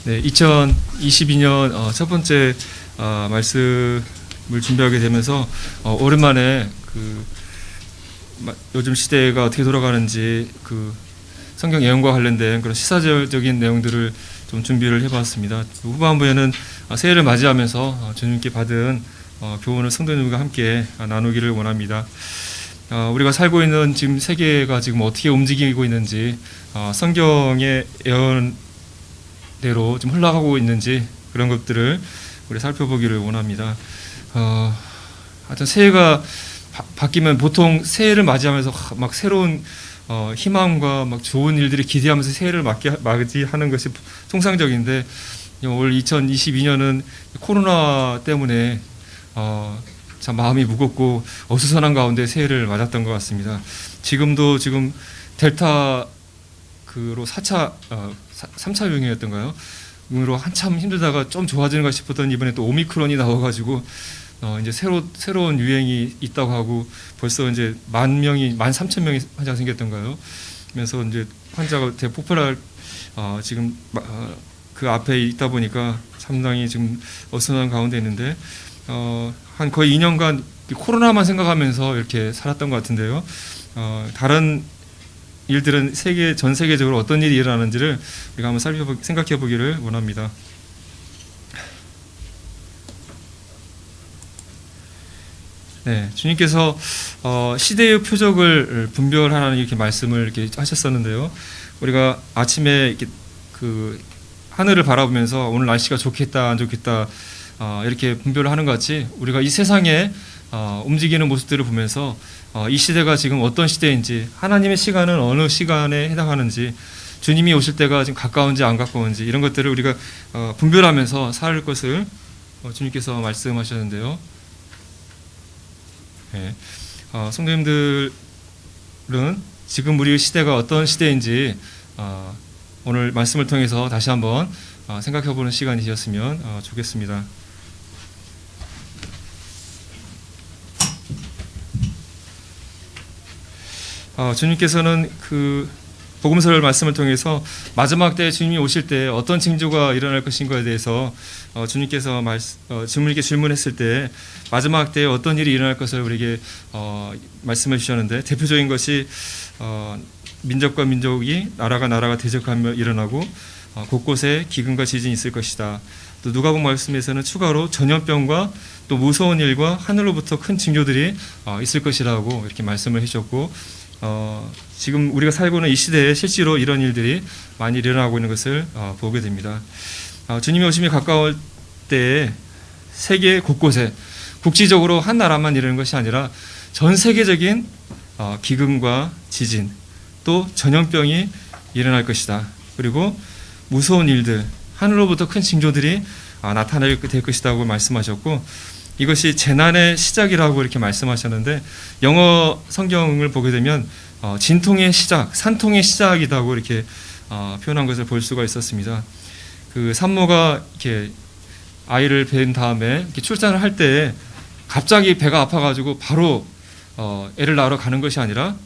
네, 2022년 첫 번째 말씀을 준비하게 되면서 오랜만에 요즘 시대가 어떻게 돌아가는지 성경 예언과 관련된 그런 시사적인 내용들을 좀 준비를 해봤습니다. 후반부에는 새해를 맞이하면서 주님께 받은 교훈을 성도님과 함께 나누기를 원합니다. 우리가 살고 있는 지금 세계가 지금 어떻게 움직이고 있는지, 성경의 예언대로 좀 흘러가고 있는지 그런 것들을 우리 살펴보기를 원합니다. 하여튼 새해가 바뀌면 보통 새해를 맞이하면서 막 새로운 희망과 막 좋은 일들이 기대하면서 새해를 맞이하는 것이 통상적인데, 올 2022년은 코로나 때문에 참 마음이 무겁고 어수선한 가운데 새해를 맞았던 것 같습니다. 지금도 지금 델타로 3차 유행이었던가요? 으로 한참 힘들다가 좀 좋아지는가 싶었더니 이번에 또 오미크론이 나와가지고 이제 새로운 유행이 있다고 하고 벌써 이제 13,000명이 환자가 생겼던가요? 그래서 이제 환자가 대폭발할 지금 그 앞에 있다 보니까 상당히 지금 어수선한 가운데 있는데, 한 거의 2년간 코로나만 생각하면서 이렇게 살았던 것 같은데요. 다른 일들은 전 세계적으로 어떤 일이 일어나는지를 우리가 한번 생각해 보기를 원합니다. 네, 주님께서 시대의 표적을 분별하라는 이렇게 말씀을 이렇게 하셨었는데요. 우리가 아침에 이렇게 하늘을 바라보면서 오늘 날씨가 좋겠다 안 좋겠다 이렇게 분별을 하는 것 같이, 우리가 이 세상에 움직이는 모습들을 보면서 이 시대가 지금 어떤 시대인지, 하나님의 시간은 어느 시간에 해당하는지, 주님이 오실 때가 지금 가까운지 안 가까운지, 이런 것들을 우리가 분별하면서 살 것을 주님께서 말씀하셨는데요. 네. 성도님들은 지금 우리 시대가 어떤 시대인지 오늘 말씀을 통해서 다시 한번 생각해보는 시간이 되었으면 좋겠습니다. 주님께서는 복음서를 말씀을 통해서 마지막 때 주님이 오실 때 어떤 징조가 일어날 것인가에 대해서 주님께서 질문했을 때 마지막 때에 어떤 일이 일어날 것을 우리에게 말씀해 주셨는데, 대표적인 것이 민족과 민족이 나라가 대적하며 일어나고 곳곳에 기근과 지진이 있을 것이다. 또 누가복음 말씀에서는 추가로 전염병과 또 무서운 일과 하늘로부터 큰 징조들이 있을 것이라고 이렇게 말씀을 해주셨고, 지금 우리가 살고 있는 이 시대에 실제로 이런 일들이 많이 일어나고 있는 것을 보게 됩니다. 주님의 오심이 가까울 때에 세계 곳곳에 국지적으로 한 나라만 이르는 것이 아니라 전 세계적인 기근과 지진, 또 전염병이 일어날 것이다. 그리고 무서운 일들, 하늘로부터 큰 징조들이 나타날 것이라고 말씀하셨고, 이것이 재난의 시작이라고 이렇게 말씀하셨는데, 영어 성경을 보게 되면 진통의 시작, 산통의 시작이라고 이렇게 표현한 것을 볼 수가 있었습니다. 산모가 이렇게 아이를 뵌 다음에 이렇게 출산을 할 때 갑자기 배가 아파가지고 바로 애를 낳으러 가는 것이 아니라,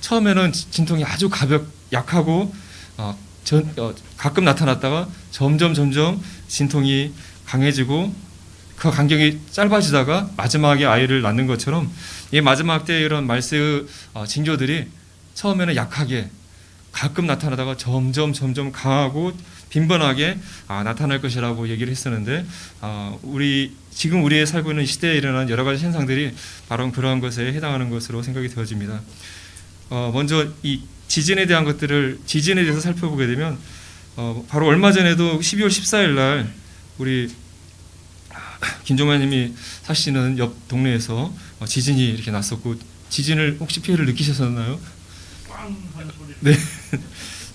처음에는 진통이 아주 약하고 가끔 나타났다가 점점 진통이 강해지고 그 간격이 짧아지다가 마지막에 아이를 낳는 것처럼, 이 마지막 때 이런 징조들이 처음에는 약하게 가끔 나타나다가 점점 강하고 빈번하게 나타날 것이라고 얘기를 했었는데, 지금 우리의 살고 있는 시대에 일어나는 여러 가지 현상들이 바로 그러한 것에 해당하는 것으로 생각이 되어집니다. 먼저 이 지진에 대해서 살펴보게 되면, 바로 얼마 전에도 12월 14일 날 우리 김종만님이 사시는 옆 동네에서 지진이 이렇게 났었고, 지진을 혹시 피해를 느끼셨었나요? 네,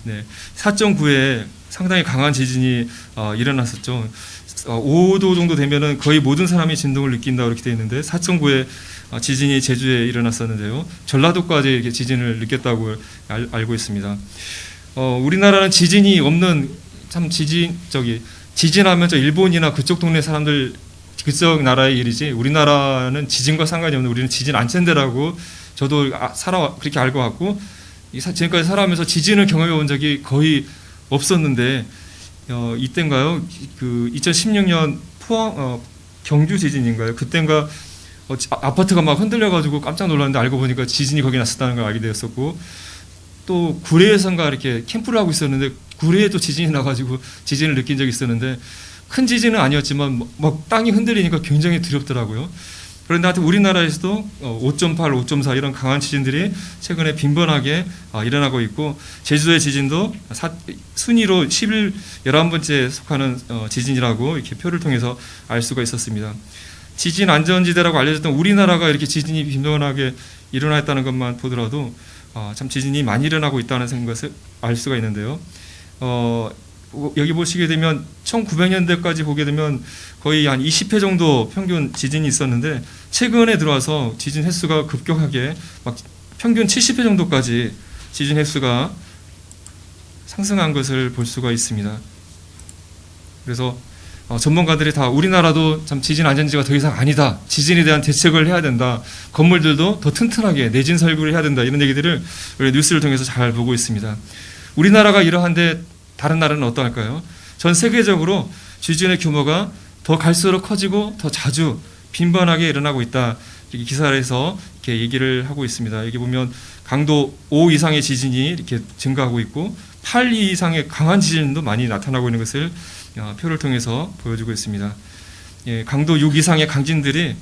네, 4.9에 상당히 강한 지진이 일어났었죠. 5도 정도 되면은 거의 모든 사람이 진동을 느낀다 이렇게 되어 있는데, 4.9에 지진이 제주에 일어났었는데요. 전라도까지 이렇게 지진을 느꼈다고 알고 있습니다. 우리나라는 지진이 없는, 참 지진하면 저 일본이나 그쪽 동네 사람들, 그쪽 나라의 일이지, 우리나라는 지진과 상관이 없는, 우리는 지진 안센데라고 저도 그렇게 알고 왔고, 지금까지 살아가면서 지진을 경험해 본 적이 거의 없었는데, 이때인가요? 그 2016년 포항 경주 지진인가요? 그때인가 아파트가 막 흔들려가지고 깜짝 놀랐는데 알고 보니까 지진이 거기 났었다는 걸 알게 되었었고, 또 구례에선가 이렇게 캠프를 하고 있었는데 구례에 또 지진이 나가지고 지진을 느낀 적이 있었는데, 큰 지진은 아니었지만 막 땅이 흔들리니까 굉장히 두렵더라고요. 그런데 하여튼 우리나라에서도 5.8, 5.4 이런 강한 지진들이 최근에 빈번하게 일어나고 있고, 제주도의 지진도 순위로 11번째에 속하는 지진이라고 이렇게 표를 통해서 알 수가 있었습니다. 지진 안전지대라고 알려졌던 우리나라가 이렇게 지진이 빈번하게 일어났다는 것만 보더라도 참 지진이 많이 일어나고 있다는 것을 알 수가 있는데요. 여기 보시게 되면 1900년대까지 보게 되면 거의 한 20회 정도 평균 지진이 있었는데, 최근에 들어와서 지진 횟수가 급격하게 막 평균 70회 정도까지 지진 횟수가 상승한 것을 볼 수가 있습니다. 그래서 전문가들이 다 우리나라도 참 지진 안전지가 더 이상 아니다, 지진에 대한 대책을 해야 된다, 건물들도 더 튼튼하게 내진 설계를 해야 된다, 이런 얘기들을 우리 뉴스를 통해서 잘 보고 있습니다. 우리나라가 이러한데 다른 나라는 어떠할까요? 전 세계적으로 지진의 규모가 더 갈수록 커지고 더 자주 빈번하게 일어나고 있다, 이렇게 기사에서 이렇게 얘기를 하고 있습니다. 여기 보면 강도 5 이상의 지진이 이렇게 증가하고 있고 8 이상의 강한 지진도 많이 나타나고 있는 것을 표를 통해서 보여주고 있습니다. 강도 6 이상의 강진들이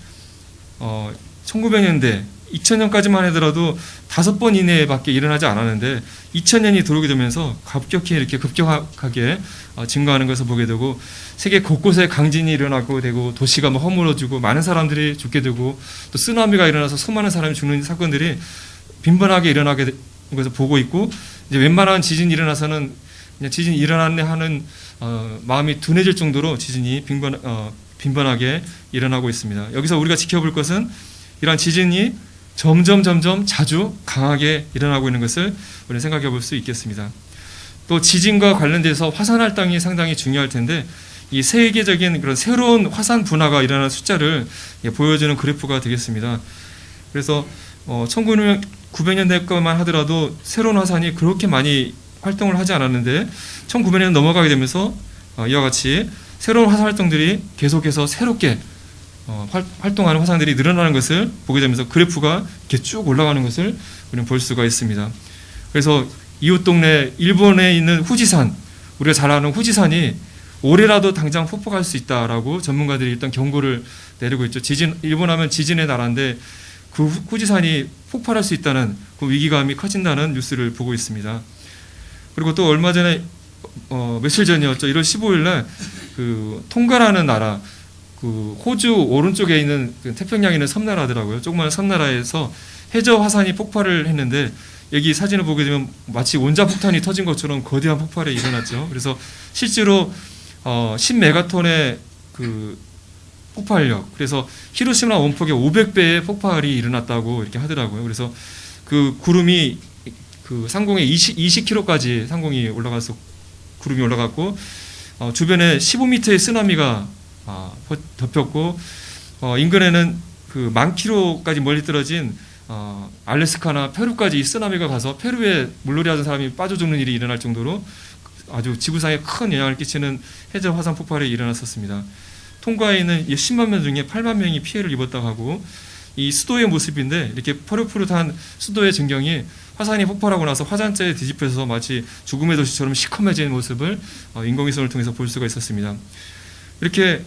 1900년대 2000년까지만 하더라도 5번 이내밖에 일어나지 않았는데 2000년이 들어오게 되면서 갑격히 이렇게 급격하게 증가하는 것을 보게 되고, 세계 곳곳에 강진이 일어나고 되고 도시가 막 허물어지고 많은 사람들이 죽게 되고 또 쓰나미가 일어나서 수많은 사람이 죽는 사건들이 빈번하게 일어나게 된 것을 보고 있고, 이제 웬만한 지진이 일어나서는 그냥 지진이 일어났네 하는 마음이 둔해질 정도로 지진이 빈번하게 일어나고 있습니다. 여기서 우리가 지켜볼 것은 이러한 지진이 점점 자주 강하게 일어나고 있는 것을 우리는 생각해 볼 수 있겠습니다. 또 지진과 관련돼서 화산 활동이 상당히 중요할 텐데, 이 세계적인 그런 새로운 화산 분화가 일어나는 숫자를 보여주는 그래프가 되겠습니다. 그래서 1900년대까지만 하더라도 새로운 화산이 그렇게 많이 활동을 하지 않았는데 1900년 넘어가게 되면서 이와 같이 새로운 화산 활동들이 계속해서 새롭게 활동하는 화산들이 늘어나는 것을 보게 되면서 그래프가 이렇게 쭉 올라가는 것을 우리는 볼 수가 있습니다. 그래서 이웃 동네 일본에 있는 후지산, 우리가 잘 아는 후지산이 올해라도 당장 폭발할 수 있다라고 전문가들이 일단 경고를 내리고 있죠. 일본 하면 지진의 나라인데 그 후지산이 폭발할 수 있다는 그 위기감이 커진다는 뉴스를 보고 있습니다. 그리고 또 얼마 전에 며칠 전이었죠. 1월 15일 날 그 통가라는 나라, 그 호주 오른쪽에 있는 그 태평양에 있는 섬나라더라고요. 조그마한 섬나라에서 해저 화산이 폭발을 했는데, 여기 사진을 보게 되면 마치 원자폭탄이 터진 것처럼 거대한 폭발이 일어났죠. 그래서 실제로 10메가톤의 그 폭발력, 그래서 히로시마 원폭의 500배의 폭발이 일어났다고 이렇게 하더라고요. 그래서 그 구름이 그 상공에 20km까지 상공이 올라가서 구름이 올라갔고, 주변에 15m의 쓰나미가 덮였고, 인근에는 그 10,000km까지 멀리 떨어진 알래스카나 페루까지 이 쓰나미가 가서 페루에 물놀이 하던 사람이 빠져 죽는 일이 일어날 정도로 아주 지구상에 큰 영향을 끼치는 해저 화산 폭발이 일어났었습니다. 통가에 있는 10만 명 중에 8만 명이 피해를 입었다고 하고, 이 수도의 모습인데 이렇게 푸릇푸릇한 수도의 전경이 화산이 폭발하고 나서 화산재에 뒤집혀서 마치 죽음의 도시처럼 시커매진 모습을 인공위성을 통해서 볼 수가 있었습니다. 이렇게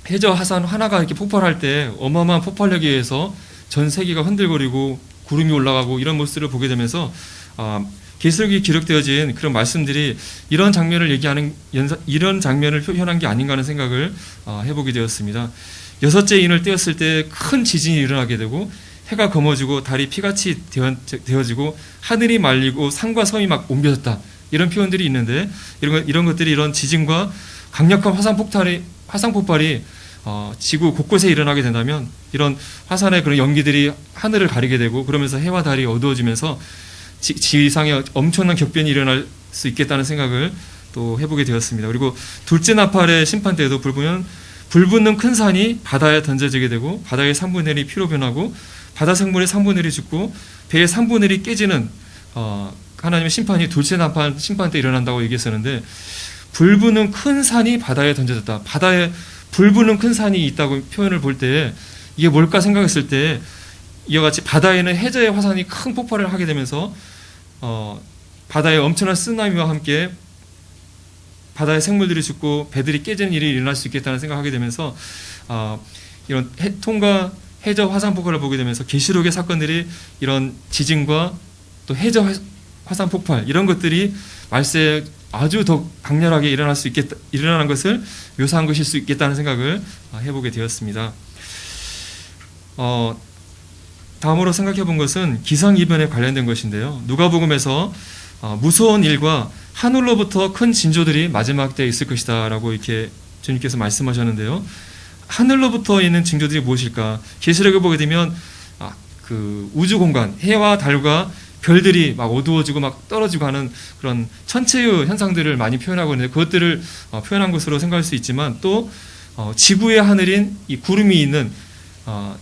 해저 화산 하나가 이렇게 폭발할 때 어마어마한 폭발력에 의해서 전 세계가 흔들거리고 구름이 올라가고 이런 모습을 보게 되면서 계시록이 기록되어진 그런 말씀들이 이런 장면을 이런 장면을 표현한 게 아닌가 하는 생각을 해보게 되었습니다. 6째 인을 떼었을 때 큰 지진이 일어나게 되고, 해가 검어지고 달이 피같이 되어지고 하늘이 말리고 산과 섬이 막 옮겨졌다, 이런 표현들이 있는데, 이런 것들이 이런 지진과 강력한 화산 폭발이 지구 곳곳에 일어나게 된다면 이런 화산의 그런 연기들이 하늘을 가리게 되고, 그러면서 해와 달이 어두워지면서 지상에 엄청난 격변이 일어날 수 있겠다는 생각을 또 해보게 되었습니다. 그리고 둘째 나팔의 심판 때에도 불붙는 큰 산이 바다에 던져지게 되고, 바다의 3분의 1이 피로 변하고 바다 생물의 3분의 1이 죽고 배의 3분의 1이 깨지는 하나님의 심판이 둘째 나팔 심판 때 일어난다고 얘기했었는데, 불부는 큰 산이 바다에 던져졌다. 바다에 불부는 큰 산이 있다고 표현을 볼 때 이게 뭘까 생각했을 때 이와 같이 바다에는 해저의 화산이 큰 폭발을 하게 되면서 바다에 엄청난 쓰나미와 함께 바다의 생물들이 죽고 배들이 깨지는 일이 일어날 수 있겠다는 생각을 하게 되면서 이런 통과 해저 화산 폭발을 보게 되면서 계시록의 사건들이 이런 지진과 또 해저 화산 폭발 이런 것들이 말세에 아주 더 강렬하게 일어나는 것을 묘사한 것일 수 있겠다는 생각을 해보게 되었습니다. 다음으로 생각해 본 것은 기상이변에 관련된 것인데요. 누가복음에서 무서운 일과 하늘로부터 큰 징조들이 마지막 때에 있을 것이다 라고 이렇게 주님께서 말씀하셨는데요. 하늘로부터 있는 징조들이 무엇일까? 계시록에 보게 되면 그 우주 공간, 해와 달과 별들이 막 어두워지고 막 떨어지고 하는 그런 천체의 현상들을 많이 표현하고 있는데 그것들을 표현한 것으로 생각할 수 있지만 또 지구의 하늘인 이 구름이 있는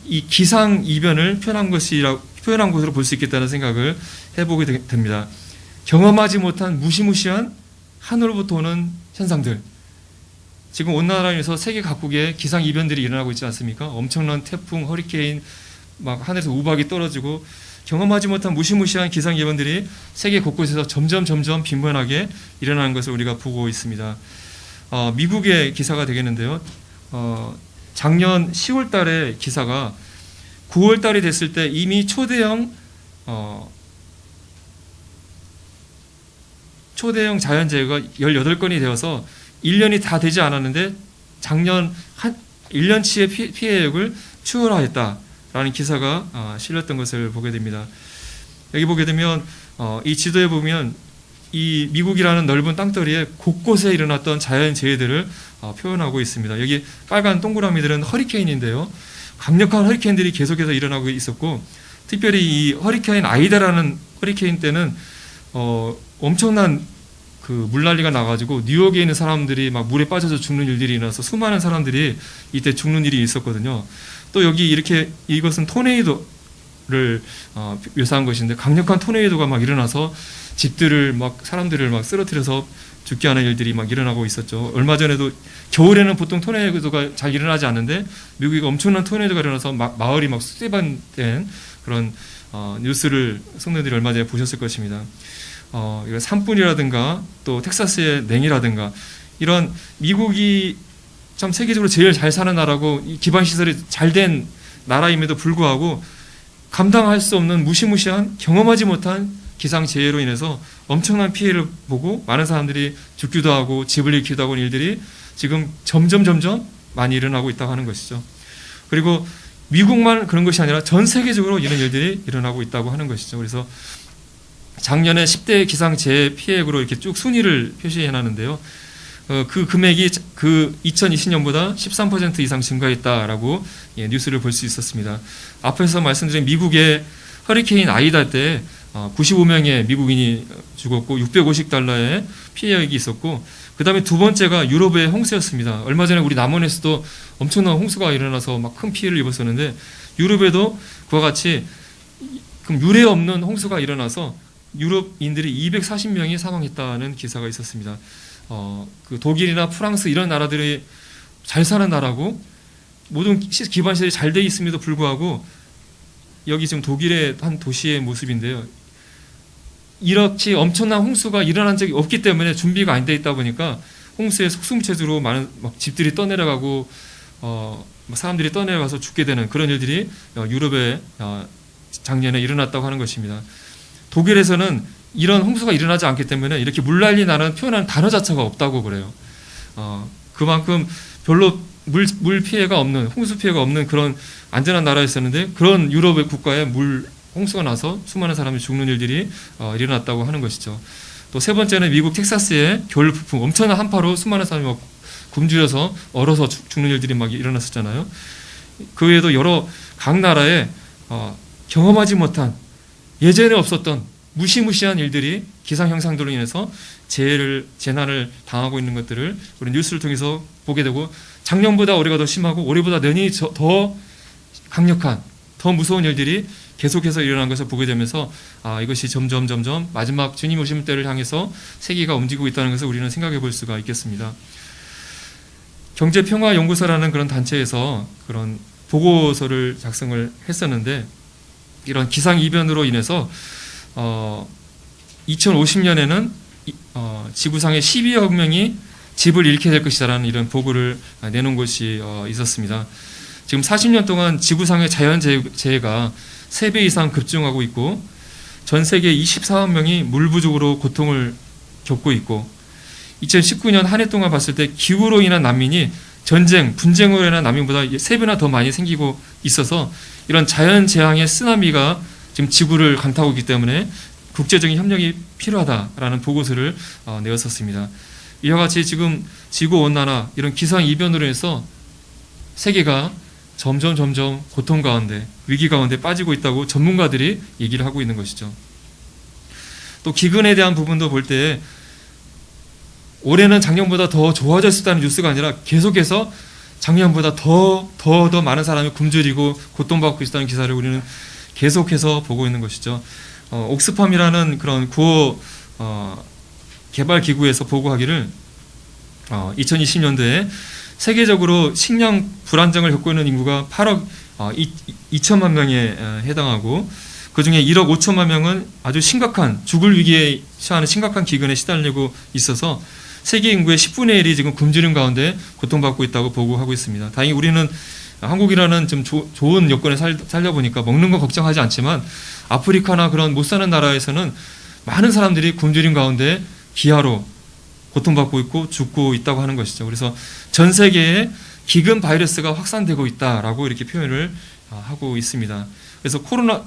이 기상 이변을 표현한 것으로 볼 수 있겠다는 생각을 해보게 됩니다. 경험하지 못한 무시무시한 하늘로부터 오는 현상들. 지금 온 나라에서 세계 각국에 기상 이변들이 일어나고 있지 않습니까? 엄청난 태풍, 허리케인, 막 하늘에서 우박이 떨어지고 경험하지 못한 무시무시한 기상 이변들이 세계 곳곳에서 점점 빈번하게 일어나는 것을 우리가 보고 있습니다. 미국의 기사가 되겠는데요. 작년 10월 달에 기사가 9월 달이 됐을 때 이미 초대형 자연재해가 18건이 되어서 1년이 다 되지 않았는데 작년 1년치의 피해액을 추월하였다라는 기사가 실렸던 것을 보게 됩니다. 여기 보게 되면 이 지도에 보면 이 미국이라는 넓은 땅덩이에 곳곳에 일어났던 자연재해들을 표현하고 있습니다. 여기 빨간 동그라미들은 허리케인인데요. 강력한 허리케인들이 계속해서 일어나고 있었고 특별히 이 허리케인 아이다라는 허리케인 때는 엄청난 그 물난리가 나가지고 뉴욕에 있는 사람들이 막 물에 빠져서 죽는 일들이 일어나서 수많은 사람들이 이때 죽는 일이 있었거든요. 또 여기 이렇게 이것은 토네이도를 묘사한 것인데 강력한 토네이도가 막 일어나서 집들을 막 사람들을 막 쓰러뜨려서 죽게 하는 일들이 막 일어나고 있었죠. 얼마 전에도 겨울에는 보통 토네이도가 잘 일어나지 않는데 미국에 엄청난 토네이도가 일어나서 마을이 막 수세반된 그런 뉴스를 성도들이 얼마 전에 보셨을 것입니다. 산불이라든가 또 텍사스의 냉이라든가 이런 미국이 참 세계적으로 제일 잘 사는 나라고 기반 시설이 잘 된 나라임에도 불구하고 감당할 수 없는 무시무시한 경험하지 못한 기상재해로 인해서 엄청난 피해를 보고 많은 사람들이 죽기도 하고 집을 잃기도 하고 일들이 지금 점점 많이 일어나고 있다고 하는 것이죠. 그리고 미국만 그런 것이 아니라 전 세계적으로 이런 일들이 일어나고 있다고 하는 것이죠. 그래서 작년에 10대 기상재해 피해액으로 이렇게 쭉 순위를 표시해 놨는데요. 그 금액이 그 2020년보다 13% 이상 증가했다라고 뉴스를 볼 수 있었습니다. 앞에서 말씀드린 미국의 허리케인 아이다 때 95명의 미국인이 죽었고 $650의 피해액이 있었고 그 다음에 두 번째가 유럽의 홍수였습니다. 얼마 전에 우리 남원에서도 엄청난 홍수가 일어나서 막 큰 피해를 입었었는데 유럽에도 그와 같이 유례 없는 홍수가 일어나서 유럽인들이 240명이 사망했다는 기사가 있었습니다. 그 독일이나 프랑스 이런 나라들이 잘 사는 나라고 모든 기반 시설이 잘 돼 있음에도 불구하고 여기 지금 독일의 한 도시의 모습인데요. 이렇게 엄청난 홍수가 일어난 적이 없기 때문에 준비가 안 돼 있다 보니까 홍수의 속수무책으로 많은 집들이 떠내려가고 사람들이 떠내려가서 죽게 되는 그런 일들이 유럽에 작년에 일어났다고 하는 것입니다. 독일에서는 이런 홍수가 일어나지 않기 때문에 이렇게 물난리 나는 표현하는 단어 자체가 없다고 그래요. 그만큼 별로 물 피해가 없는, 홍수 피해가 없는 그런 안전한 나라였었는데 그런 유럽의 국가에 홍수가 나서 수많은 사람이 죽는 일들이 일어났다고 하는 것이죠. 또 세 번째는 미국 텍사스의 겨울 북풍, 엄청난 한파로 수많은 사람이 막 굶주려서 얼어서 죽는 일들이 막 일어났었잖아요. 그 외에도 각 나라에 경험하지 못한 예전에 없었던 무시무시한 일들이 기상 현상들로 인해서 재난을 당하고 있는 것들을 우리 뉴스를 통해서 보게 되고 작년보다 올해가 더 심하고 올해보다 내년이 더 강력한 더 무서운 일들이 계속해서 일어난 것을 보게 되면서 이것이 점점 마지막 주님 오실 때를 향해서 세계가 움직이고 있다는 것을 우리는 생각해 볼 수가 있겠습니다. 경제평화연구소라는 그런 단체에서 그런 보고서를 작성을 했었는데, 이런 기상이변으로 인해서 2050년에는 지구상의 12억 명이 집을 잃게 될 것이다라는 이런 보고를 내놓은 곳이 있었습니다. 지금 40년 동안 지구상의 자연재해가 3배 이상 급증하고 있고, 전 세계 24억 명이 물 부족으로 고통을 겪고 있고, 2019년 한 해 동안 봤을 때 기후로 인한 난민이 전쟁, 분쟁으로 인한 난민보다 3배나 더 많이 생기고 있어서 이런 자연재앙의 쓰나미가 지금 지구를 강타하고 있기 때문에 국제적인 협력이 필요하다라는 보고서를 내었었습니다. 이와 같이 지금 지구온난화, 이런 기상이변으로 해서 세계가 점점 고통 가운데, 위기 가운데 빠지고 있다고 전문가들이 얘기를 하고 있는 것이죠. 또 기근에 대한 부분도 볼 때 올해는 작년보다 더 좋아졌다는 뉴스가 아니라 계속해서 작년보다 더 많은 사람이 굶주리고 고통받고 있다는 기사를 우리는 계속해서 보고 있는 것이죠. 옥스팜이라는 그런 구호 개발 기구에서 보고하기를 2020년도에 세계적으로 식량 불안정을 겪고 있는 인구가 8억 2천만 명에 해당하고, 그중에 1억 5천만 명은 아주 심각한 죽을 위기에 처하는 심각한 기근에 시달리고 있어서 세계 인구의 10분의 1이 지금 굶주림 가운데 고통받고 있다고 보고하고 있습니다. 다행히 우리는 한국이라는 좀 좋은 여건에 살다 보니까 먹는 거 걱정하지 않지만, 아프리카나 그런 못 사는 나라에서는 많은 사람들이 굶주림 가운데 기아로 고통받고 있고 죽고 있다고 하는 것이죠. 그래서 전 세계에 기근 바이러스가 확산되고 있다라고 이렇게 표현을 하고 있습니다. 그래서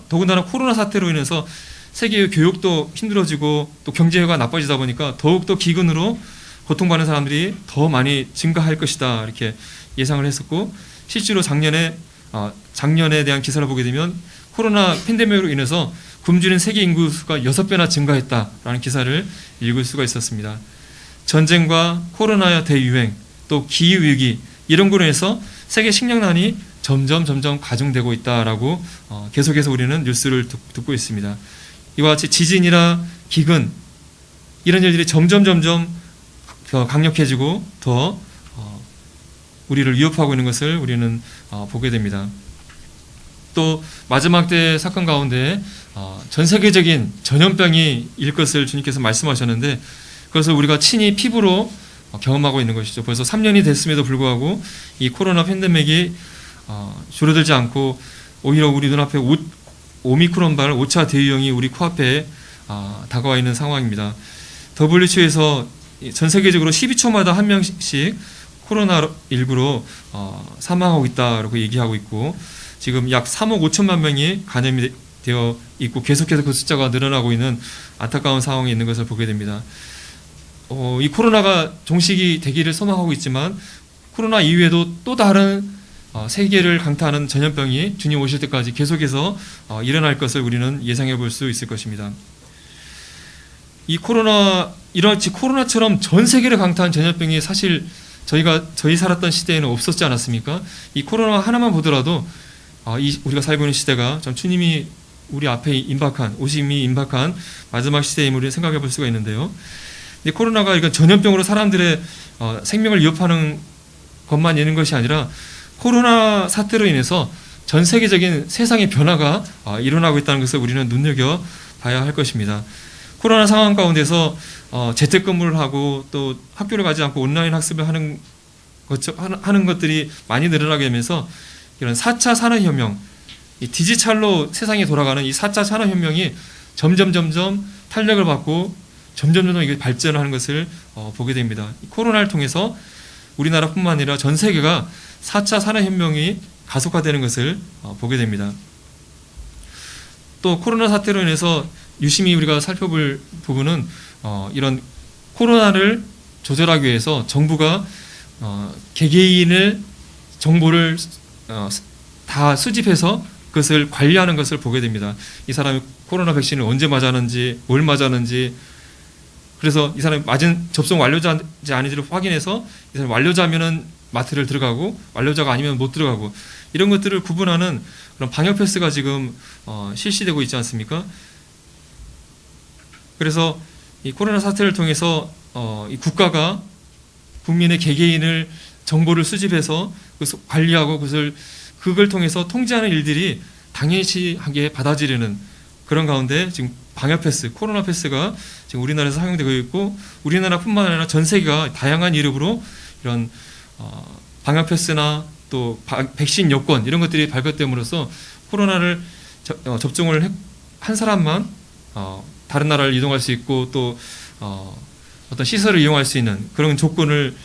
더군다나 코로나 사태로 인해서 세계의 교육도 힘들어지고 또 경제가 나빠지다 보니까 더욱더 기근으로 고통받는 사람들이 더 많이 증가할 것이다, 이렇게 예상을 했었고, 실제로 작년에 대한 기사를 보게 되면 코로나 팬데믹으로 인해서 굶주린 세계 인구 수가 6배나 증가했다라는 기사를 읽을 수가 있었습니다. 전쟁과 코로나의 대유행, 또 기후위기, 이런 거로 해서 세계 식량난이 점점 가중되고 있다라고 계속해서 우리는 뉴스를 듣고 있습니다. 이와 같이 지진이나 기근, 이런 일들이 점점 더 강력해지고 더 우리를 위협하고 있는 것을 우리는 보게 됩니다. 또 마지막 때 사건 가운데 전 세계적인 전염병이 일 것을 주님께서 말씀하셨는데, 그것을 우리가 친히 피부로 경험하고 있는 것이죠. 벌써 3년이 됐음에도 불구하고 이 코로나 팬데믹이 줄어들지 않고 오히려 우리 눈앞에 오미크론발 5차 대유행이 우리 코앞에 다가와 있는 상황입니다. WHO에서 전 세계적으로 12초마다 한 명씩 코로나19로 사망하고 있다고 얘기하고 있고, 지금 약 3억 5천만 명이 감염이 되어 있고 계속해서 그 숫자가 늘어나고 있는 안타까운 상황에 있는 것을 보게 됩니다. 이 코로나가 종식이 되기를 소망하고 있지만 코로나 이후에도 또 다른 세계를 강타하는 전염병이 주님 오실 때까지 계속해서 일어날 것을 우리는 예상해 볼 수 있을 것입니다. 이렇지 코로나처럼 전 세계를 강타한 전염병이 사실 저희 살았던 시대에는 없었지 않았습니까? 이 코로나 하나만 보더라도 우리가 살고 있는 시대가 참 주님이 우리 앞에 오심이 임박한 마지막 시대임을 생각해 볼 수가 있는데요. 근데 코로나가 이건 전염병으로 사람들의 생명을 위협하는 것만 있는 것이 아니라 코로나 사태로 인해서 전 세계적인 세상의 변화가 일어나고 있다는 것을 우리는 눈여겨봐야 할 것입니다. 코로나 상황 가운데서 재택근무를 하고 또 학교를 가지 않고 온라인 학습을 하는 것들이 많이 늘어나게 되면서 이런 4차 산업혁명, 이 디지털로 세상이 돌아가는 이 4차 산업혁명이 점점 탄력을 받고 점점 이게 발전하는 것을 보게 됩니다. 코로나를 통해서 우리나라뿐만 아니라 전 세계가 4차 산업혁명이 가속화되는 것을 보게 됩니다. 또 코로나 사태로 인해서 유심히 우리가 살펴볼 부분은 이런 코로나를 조절하기 위해서 정부가 개개인의 정보를 다 수집해서 그것을 관리하는 것을 보게 됩니다. 이 사람이 코로나 백신을 언제 맞았는지, 뭘 맞았는지, 그래서 이 사람이 접종 완료자인지 아닌지를 확인해서 이 사람이 완료자면은 마트를 들어가고 완료자가 아니면 못 들어가고 이런 것들을 구분하는 그런 방역 패스가 지금 실시되고 있지 않습니까? 그래서 이 코로나 사태를 통해서 이 국가가 국민의 개개인을 정보를 수집해서 관리하고 그걸 통해서 통제하는 일들이 당연시하게 받아들이는 그런 가운데 지금 방역 패스, 코로나 패스가 지금 우리나라에서 사용되고 있고 우리나라뿐만 아니라 전 세계가 다양한 이름으로 이런 방역 패스나 또 백신 여권 이런 것들이 발표됨으로써 코로나를 접종을 한 사람만 다른 나라를 이동할 수 있고 또 어떤 시설을 이용할 수 있는 그런 조건을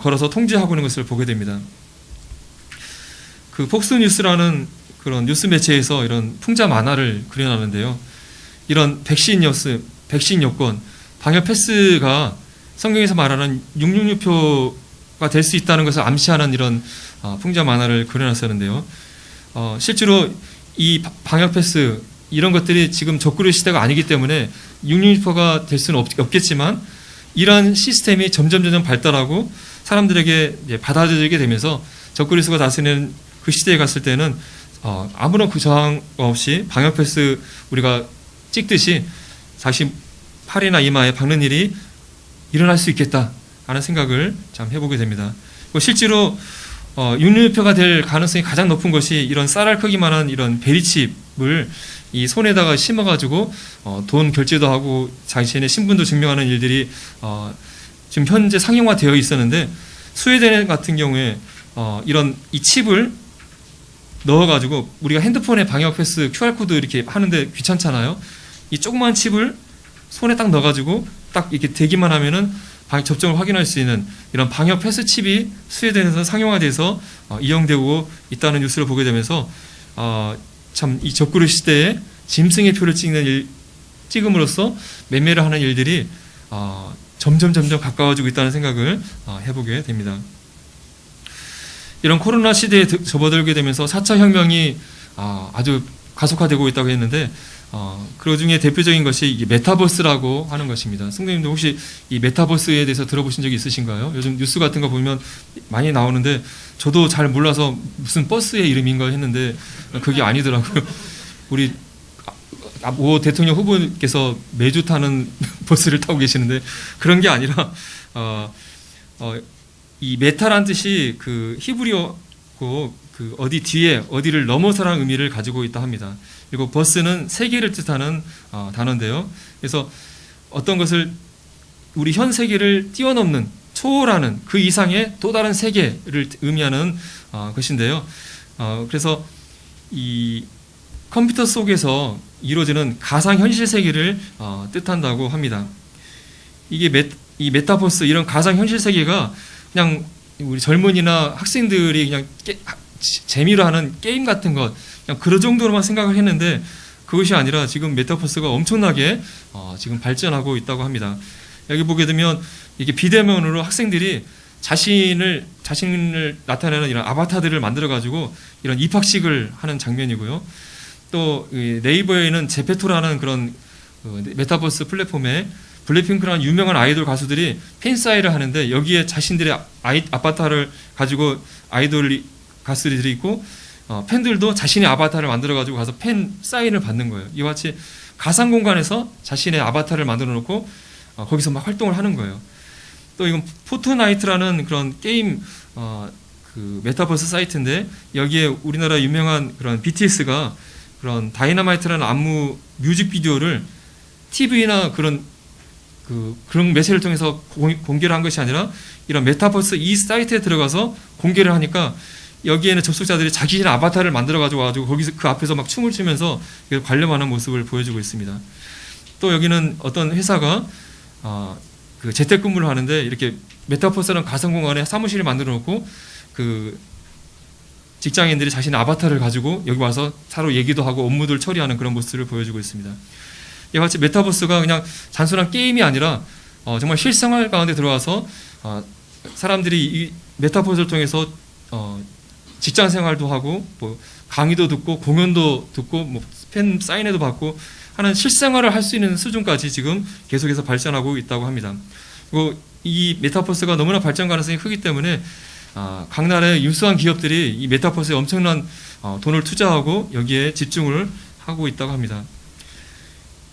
걸어서 통제하고 있는 것을 보게 됩니다. 그 폭스뉴스라는 그런 뉴스 매체에서 이런 풍자 만화를 그려놨는데요. 이런 백신 여권, 방역 패스가 성경에서 말하는 666표가 될 수 있다는 것을 암시하는 이런 풍자 만화를 그려놨었는데요. 실제로 이 방역 패스 이런 것들이 지금 적그리 시대가 아니기 때문에 666표가 될 수는 없겠지만 이러한 시스템이 점점 발달하고 사람들에게 이제 받아들이게 되면서 적그리 수가 다스리는 그 시대에 갔을 때는 아무런 그 저항 없이 방역 패스 우리가 찍듯이 다시 팔이나 이마에 박는 일이 일어날 수 있겠다 하는 생각을 참 해보게 됩니다. 실제로 666표가 될 가능성이 가장 높은 것이 이런 쌀알 크기만한 이런 베리칩을 이 손에다가 심어가지고 돈 결제도 하고 자신의 신분도 증명하는 일들이 지금 현재 상용화되어 있었는데 스웨덴 같은 경우에 이런 이 칩을 넣어가지고 우리가 핸드폰에 방역 패스 QR코드 이렇게 하는데 귀찮잖아요. 이 조그만 칩을 손에 딱 넣어가지고 딱 이렇게 대기만 하면은 접종을 확인할 수 있는 이런 방역 패스 칩이 스웨덴에서 상용화돼서 이용되고 있다는 뉴스를 보게 되면서 참 이 적그리 시대에 짐승의 표를 찍음으로써 매매를 하는 일들이 점점 가까워지고 있다는 생각을 해보게 됩니다. 이런 코로나 시대에 접어들게 되면서 4차 혁명이 아주 가속화되고 있다고 했는데 그 중에 대표적인 것이 이 메타버스라고 하는 것입니다. 승대님도 혹시 이 메타버스에 대해서 들어보신 적이 있으신가요? 요즘 뉴스 같은 거 보면 많이 나오는데 저도 잘 몰라서 무슨 버스의 이름인가 했는데 그게 아니더라고요. 우리 오 대통령 후보께서 매주 타는 버스를 타고 계시는데 그런 게 아니라 이 메타란 뜻이 그 히브리어고 그 어디 뒤에 어디를 넘어서라는 의미를 가지고 있다 합니다. 그리고 버스는 세계를 뜻하는 단어인데요. 그래서 어떤 것을 우리 현 세계를 뛰어넘는 초월하는 그 이상의 또 다른 세계를 의미하는 것인데요. 그래서 이 컴퓨터 속에서 이루어지는 가상현실 세계를 뜻한다고 합니다. 이게 이 메타버스 이런 가상현실 세계가 그냥 우리 젊은이나 학생들이 그냥 재미로 하는 게임 같은 것 그냥 그런 정도로만 생각을 했는데 그것이 아니라 지금 메타버스가 엄청나게 지금 발전하고 있다고 합니다. 여기 보게 되면 이게 비대면으로 학생들이 자신을 나타내는 이런 아바타들을 만들어 가지고 이런 입학식을 하는 장면이고요. 또 네이버에는 제페토라는 그런 메타버스 플랫폼에 블랙핑크라는 유명한 아이돌 가수들이 팬사인을 하는데 여기에 자신들의 아바타를 가지고 아이돌 가수들이 있고 팬들도 자신의 아바타를 만들어 가지고 가서 팬 사인을 받는 거예요. 이와 같이 가상 공간에서 자신의 아바타를 만들어 놓고 거기서 막 활동을 하는 거예요. 또 이건 포트나이트라는 그런 게임 그 메타버스 사이트인데 여기에 우리나라 유명한 그런 BTS가 그런 다이너마이트라는 안무 뮤직비디오를 TV나 그런 매체를 통해서 공개를 한 것이 아니라 이런 메타버스 이 사이트에 들어가서 공개를 하니까 여기에는 접속자들이 자기의 아바타를 만들어 가지고 거기서 그 앞에서 막 춤을 추면서 관람하는 모습을 보여주고 있습니다. 또 여기는 어떤 회사가 그 재택근무를 하는데 이렇게 메타버스라는 가상 공간에 사무실을 만들어 놓고 그 직장인들이 자신의 아바타를 가지고 여기 와서 서로 얘기도 하고 업무들 처리하는 그런 모습을 보여주고 있습니다. 이와 같이 메타버스가 그냥 단순한 게임이 아니라 정말 실생활 가운데 들어와서 사람들이 이 메타버스를 통해서 직장 생활도 하고 뭐 강의도 듣고 공연도 듣고 뭐 팬 사인회도 받고 하는 실생활을 할 수 있는 수준까지 지금 계속해서 발전하고 있다고 합니다. 그리고 이 메타버스가 너무나 발전 가능성이 크기 때문에 각 나라의 유수한 기업들이 이 메타버스에 엄청난 돈을 투자하고 여기에 집중을 하고 있다고 합니다.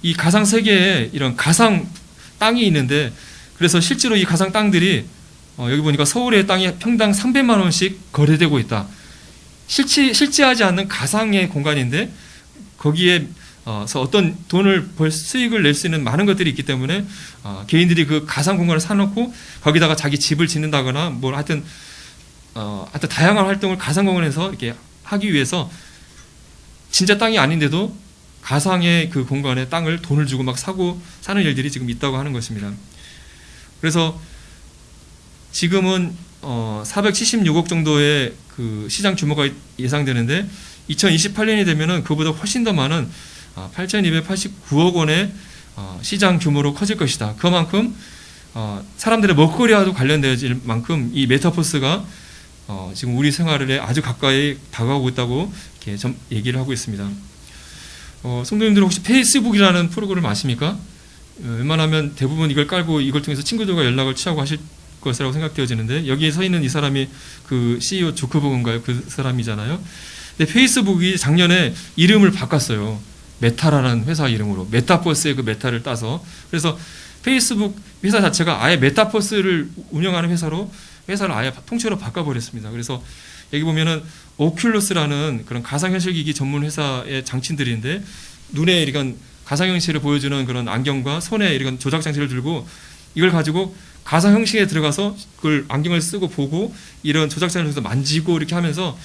이 가상 세계에 이런 가상 땅이 있는데, 그래서 실제로 이 가상 땅들이 여기 보니까 서울의 땅이 평당 300만 원씩 거래되고 있다. 실제하지 않는 가상의 공간인데 거기에 어떤 돈을 수익을 낼 수 있는 많은 것들이 있기 때문에 개인들이 그 가상 공간을 사놓고 거기다가 자기 집을 짓는다거나 뭘 하여튼 다양한 활동을 가상 공간에서 이렇게 하기 위해서 진짜 땅이 아닌데도 가상의 그 공간에 땅을 돈을 주고 막 사고 사는 일들이 지금 있다고 하는 것입니다. 그래서 지금은 476억 정도의 그 시장 규모가 예상되는데 2028년이 되면은 그보다 훨씬 더 많은 8,289억 원의 시장 규모로 커질 것이다. 그만큼 사람들의 먹거리와도 관련될 만큼 이 메타버스가 지금 우리 생활에 아주 가까이 다가오고 있다고 이렇게 얘기를 하고 있습니다. 성도님들 혹시 페이스북이라는 프로그램 아십니까? 웬만하면 대부분 이걸 깔고 이걸 통해서 친구들과 연락을 취하고 하실 것이라고 생각되어지는데, 여기에 서 있는 이 사람이 그 CEO 주커버그인가요? 그 사람이잖아요. 근데 페이스북이 작년에 이름을 바꿨어요. 메타라는 회사 이름으로. 메타버스의 그 메타를 따서. 그래서 페이스북 회사 자체가 아예 메타버스를 운영하는 회사를 아예 통째로 바꿔버렸습니다. 그래서 여기 보면은 오큘러스라는 그런 가상현실기기 전문 회사의 장치들인데, 눈에 이런 가상현실을 보여주는 그런 안경과 손에 이런 조작장치를 들고 이걸 가지고 가상현실에 들어가서 그걸 안경을 쓰고 보고 이런 조작장치를 만지고 이렇게 하면서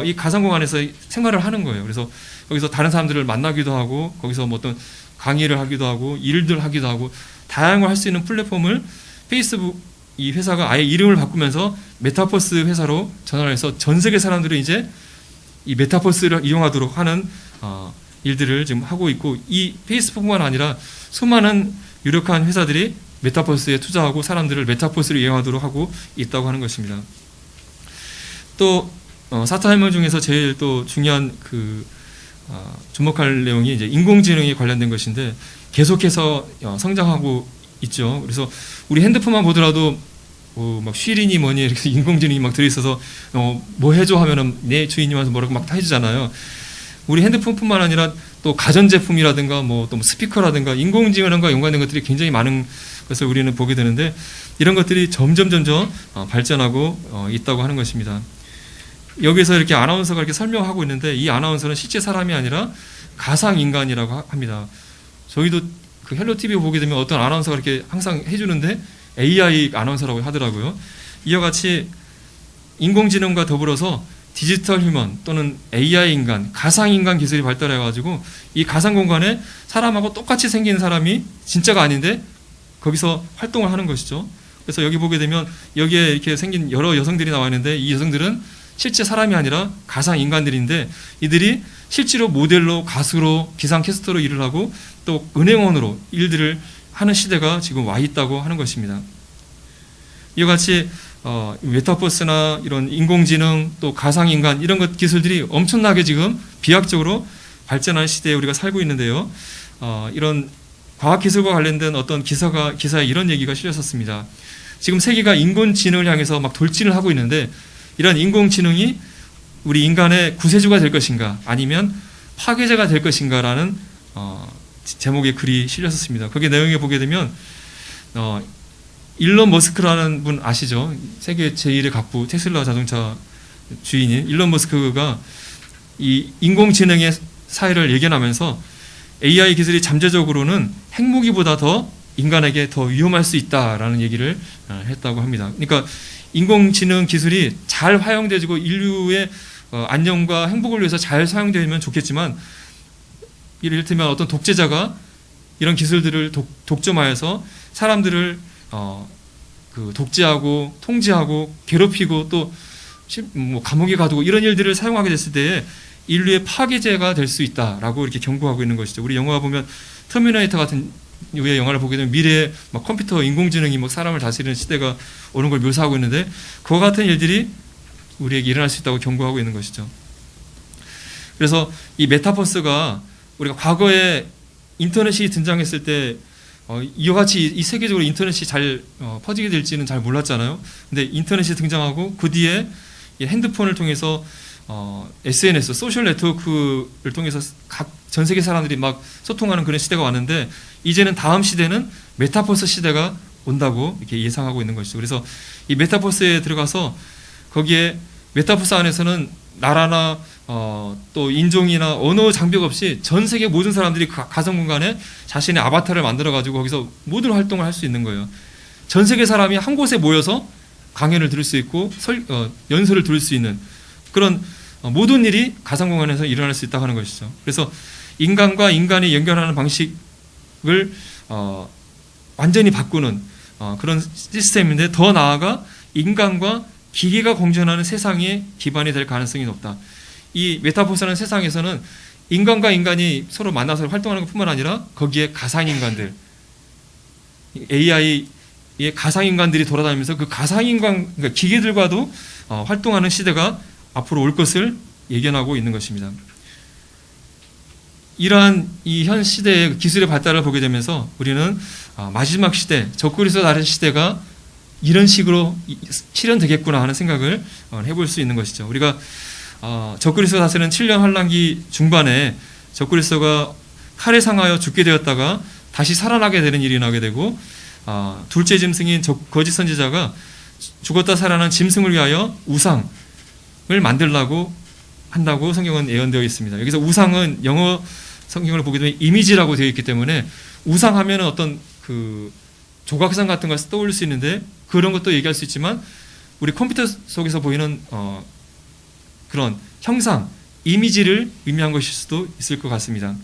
이 가상공간에서 생활을 하는 거예요. 그래서 거기서 다른 사람들을 만나기도 하고 거기서 뭐 어떤 강의를 하기도 하고 일들 하기도 하고 다양한 걸 할 수 있는 플랫폼을 페이스북 이 회사가 아예 이름을 바꾸면서 메타버스 회사로 전환해서 전 세계 사람들이 이제 이 메타버스를 이용하도록 하는 일들을 지금 하고 있고, 이 페이스북뿐만 아니라 수많은 유력한 회사들이 메타버스에 투자하고 사람들을 메타버스를 이용하도록 하고 있다고 하는 것입니다. 또 4차 혁명 중에서 제일 또 중요한 주목할 내용이 이제 인공지능에 관련된 것인데 계속해서 성장하고 있죠. 그래서 우리 핸드폰만 보더라도 막 쉬린이 뭐니 이렇게 인공지능이 막 들어있어서 뭐 해줘 하면은 내 주인님 와서 뭐라고 막 다 해주잖아요. 우리 핸드폰뿐만 아니라 또 가전제품이라든가 뭐 또 스피커라든가 인공지능과 연관된 것들이 굉장히 많은 것을 우리는 보게 되는데, 이런 것들이 점점 발전하고 있다고 하는 것입니다. 여기서 이렇게 아나운서가 이렇게 설명하고 있는데, 이 아나운서는 실제 사람이 아니라 가상 인간이라고 합니다. 저희도 그 헬로 TV 보게 되면 어떤 아나운서가 이렇게 항상 해주는데 AI 아나운서라고 하더라고요. 이와 같이 인공지능과 더불어서 디지털 휴먼 또는 AI 인간, 가상 인간 기술이 발달해가지고 이 가상 공간에 사람하고 똑같이 생긴 사람이 진짜가 아닌데 거기서 활동을 하는 것이죠. 그래서 여기 보게 되면 여기에 이렇게 생긴 여러 여성들이 나와 있는데, 이 여성들은 실제 사람이 아니라 가상 인간들인데 이들이 실제로 모델로, 가수로, 기상캐스터로 일을 하고 또 은행원으로 일들을 하는 시대가 지금 와 있다고 하는 것입니다. 이와 같이 메타버스나 이런 인공지능 또 가상인간 이런 것 기술들이 엄청나게 지금 비약적으로 발전한 시대에 우리가 살고 있는데요. 이런 과학기술과 관련된 어떤 기사에 이런 얘기가 실렸었습니다. 지금 세계가 인공지능을 향해서 막 돌진을 하고 있는데, 이런 인공지능이 우리 인간의 구세주가 될 것인가 아니면 파괴자가 될 것인가라는 제목의 글이 실렸었습니다. 거기에 내용에 보게 되면 일론 머스크라는 분 아시죠? 세계 제1의 갑부 테슬라 자동차 주인인 일론 머스크가 이 인공지능의 사회를 예견하면서 AI 기술이 잠재적으로는 핵무기보다 더 인간에게 더 위험할 수 있다라는 얘기를 했다고 합니다. 그러니까 인공지능 기술이 잘 활용되고 인류의 안녕과 행복을 위해서 잘 사용되면 좋겠지만, 이를테면 어떤 독재자가 이런 기술들을 독점하여서 사람들을 독재하고 통제하고 괴롭히고 또 뭐 감옥에 가두고 이런 일들을 사용하게 됐을 때에 인류의 파괴제가 될 수 있다라고 이렇게 경고하고 있는 것이죠. 우리 영화 보면 터미네이터 같은 유의 영화를 보게 되면 미래에 막 컴퓨터 인공지능이 막 사람을 다스리는 시대가 오는 걸 묘사하고 있는데, 그와 같은 일들이 우리에게 일어날 수 있다고 경고하고 있는 것이죠. 그래서 이 메타버스가 우리가 과거에 인터넷이 등장했을 때 이와 같이 이 세계적으로 인터넷이 잘 퍼지게 될지는 잘 몰랐잖아요. 근데 인터넷이 등장하고 그 뒤에 이 핸드폰을 통해서 SNS, 소셜 네트워크를 통해서 전 세계 사람들이 막 소통하는 그런 시대가 왔는데, 이제는 다음 시대는 메타버스 시대가 온다고 이렇게 예상하고 있는 것이죠. 그래서 이 메타버스에 들어가서 거기에 메타버스 안에서는 나라나 또 인종이나 언어 장벽 없이 전 세계 모든 사람들이 그 가상 공간에 자신의 아바타를 만들어 가지고 거기서 모든 활동을 할 수 있는 거예요. 전 세계 사람이 한 곳에 모여서 강연을 들을 수 있고 연설을 들을 수 있는 그런 모든 일이 가상 공간에서 일어날 수 있다고 하는 것이죠. 그래서 인간과 인간이 연결하는 방식을 완전히 바꾸는 그런 시스템인데, 더 나아가 인간과 기계가 공존하는 세상이 기반이 될 가능성이 높다. 이 메타버스라는 세상에서는 인간과 인간이 서로 만나서 활동하는 것뿐만 아니라 거기에 가상인간들, AI의 가상인간들이 돌아다니면서 그 가상인간, 그러니까 기계들과도 활동하는 시대가 앞으로 올 것을 예견하고 있는 것입니다. 이러한 이 현 시대의 기술의 발달을 보게 되면서 우리는 마지막 시대, 적그리스도 날의 시대가 이런 식으로 실현되겠구나 하는 생각을 해볼 수 있는 것이죠. 우리가 적그리스도 다스리는 7년 환란기 중반에 적그리스도가 칼에 상하여 죽게 되었다가 다시 살아나게 되는 일이 나게 되고, 둘째 짐승인 거짓 선지자가 죽었다 살아난 짐승을 위하여 우상을 만들라고 한다고 성경은 예언되어 있습니다. 여기서 우상은 영어 성경을 보게 되면 이미지라고 되어 있기 때문에 우상하면 어떤 그 조각상 같은 것을 떠올릴 수 있는데, 그런 것도 얘기할 수 있지만 우리 컴퓨터 속에서 보이는 그런 형상, 이미지를 의미한 것일 수도 있을 것 같습니다.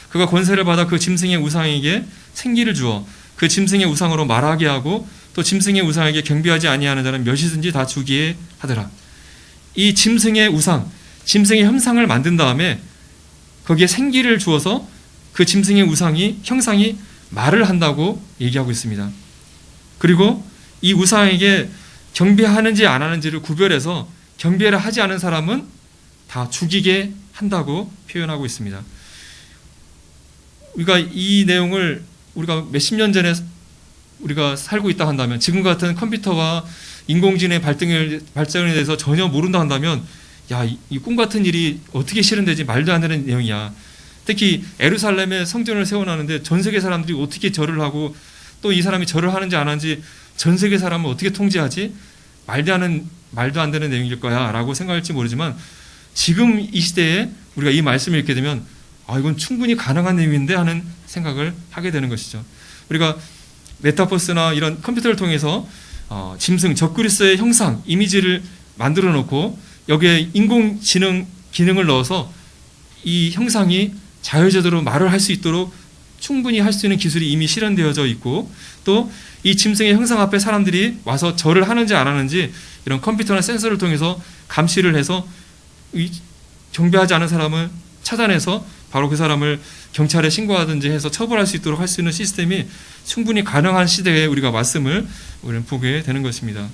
그가 권세를 받아 그 짐승의 우상에게 생기를 주어 그 짐승의 우상으로 말하게 하고, 또 짐승의 우상에게 경배하지 아니하는 자는 몇이든지 다 죽이게 하더라. 이 짐승의 우상, 짐승의 형상을 만든 다음에 거기에 생기를 주어서 그 짐승의 형상이 말을 한다고 얘기하고 있습니다. 그리고 이 우상에게 경배하는지 안 하는지를 구별해서 경배를 하지 않은 사람은 다 죽이게 한다고 표현하고 있습니다. 우리가 이 내용을 우리가 몇십 년 전에 우리가 살고 있다 한다면, 지금 같은 컴퓨터와 인공지능의 발전에 대해서 전혀 모른다 한다면, 이 꿈 같은 일이 어떻게 실현되지, 말도 안 되는 내용이야. 특히 예루살렘에 성전을 세워놨는데 전 세계 사람들이 어떻게 절을 하고, 또 이 사람이 절을 하는지 안 하는지 전 세계 사람을 어떻게 통제하지? 말도 안 되는 내용일 거야 라고 생각할지 모르지만, 지금 이 시대에 우리가 이 말씀을 읽게 되면 이건 충분히 가능한 내용인데 하는 생각을 하게 되는 것이죠. 우리가 메타버스나 이런 컴퓨터를 통해서 짐승, 적그리스도의 형상, 이미지를 만들어 놓고 여기에 인공지능 기능을 넣어서 이 형상이 자유자재로 말을 할 수 있도록 충분히 할 수 있는 기술이 이미 실현되어져 있고, 또 이 짐승의 형상 앞에 사람들이 와서 절을 하는지 안 하는지 이런 컴퓨터나 센서를 통해서 감시를 해서 경배하지 않은 사람을 찾아내서 바로 그 사람을 경찰에 신고하든지 해서 처벌할 수 있도록 할 수 있는 시스템이 충분히 가능한 시대에 우리가 우리는 보게 되는 것입니다.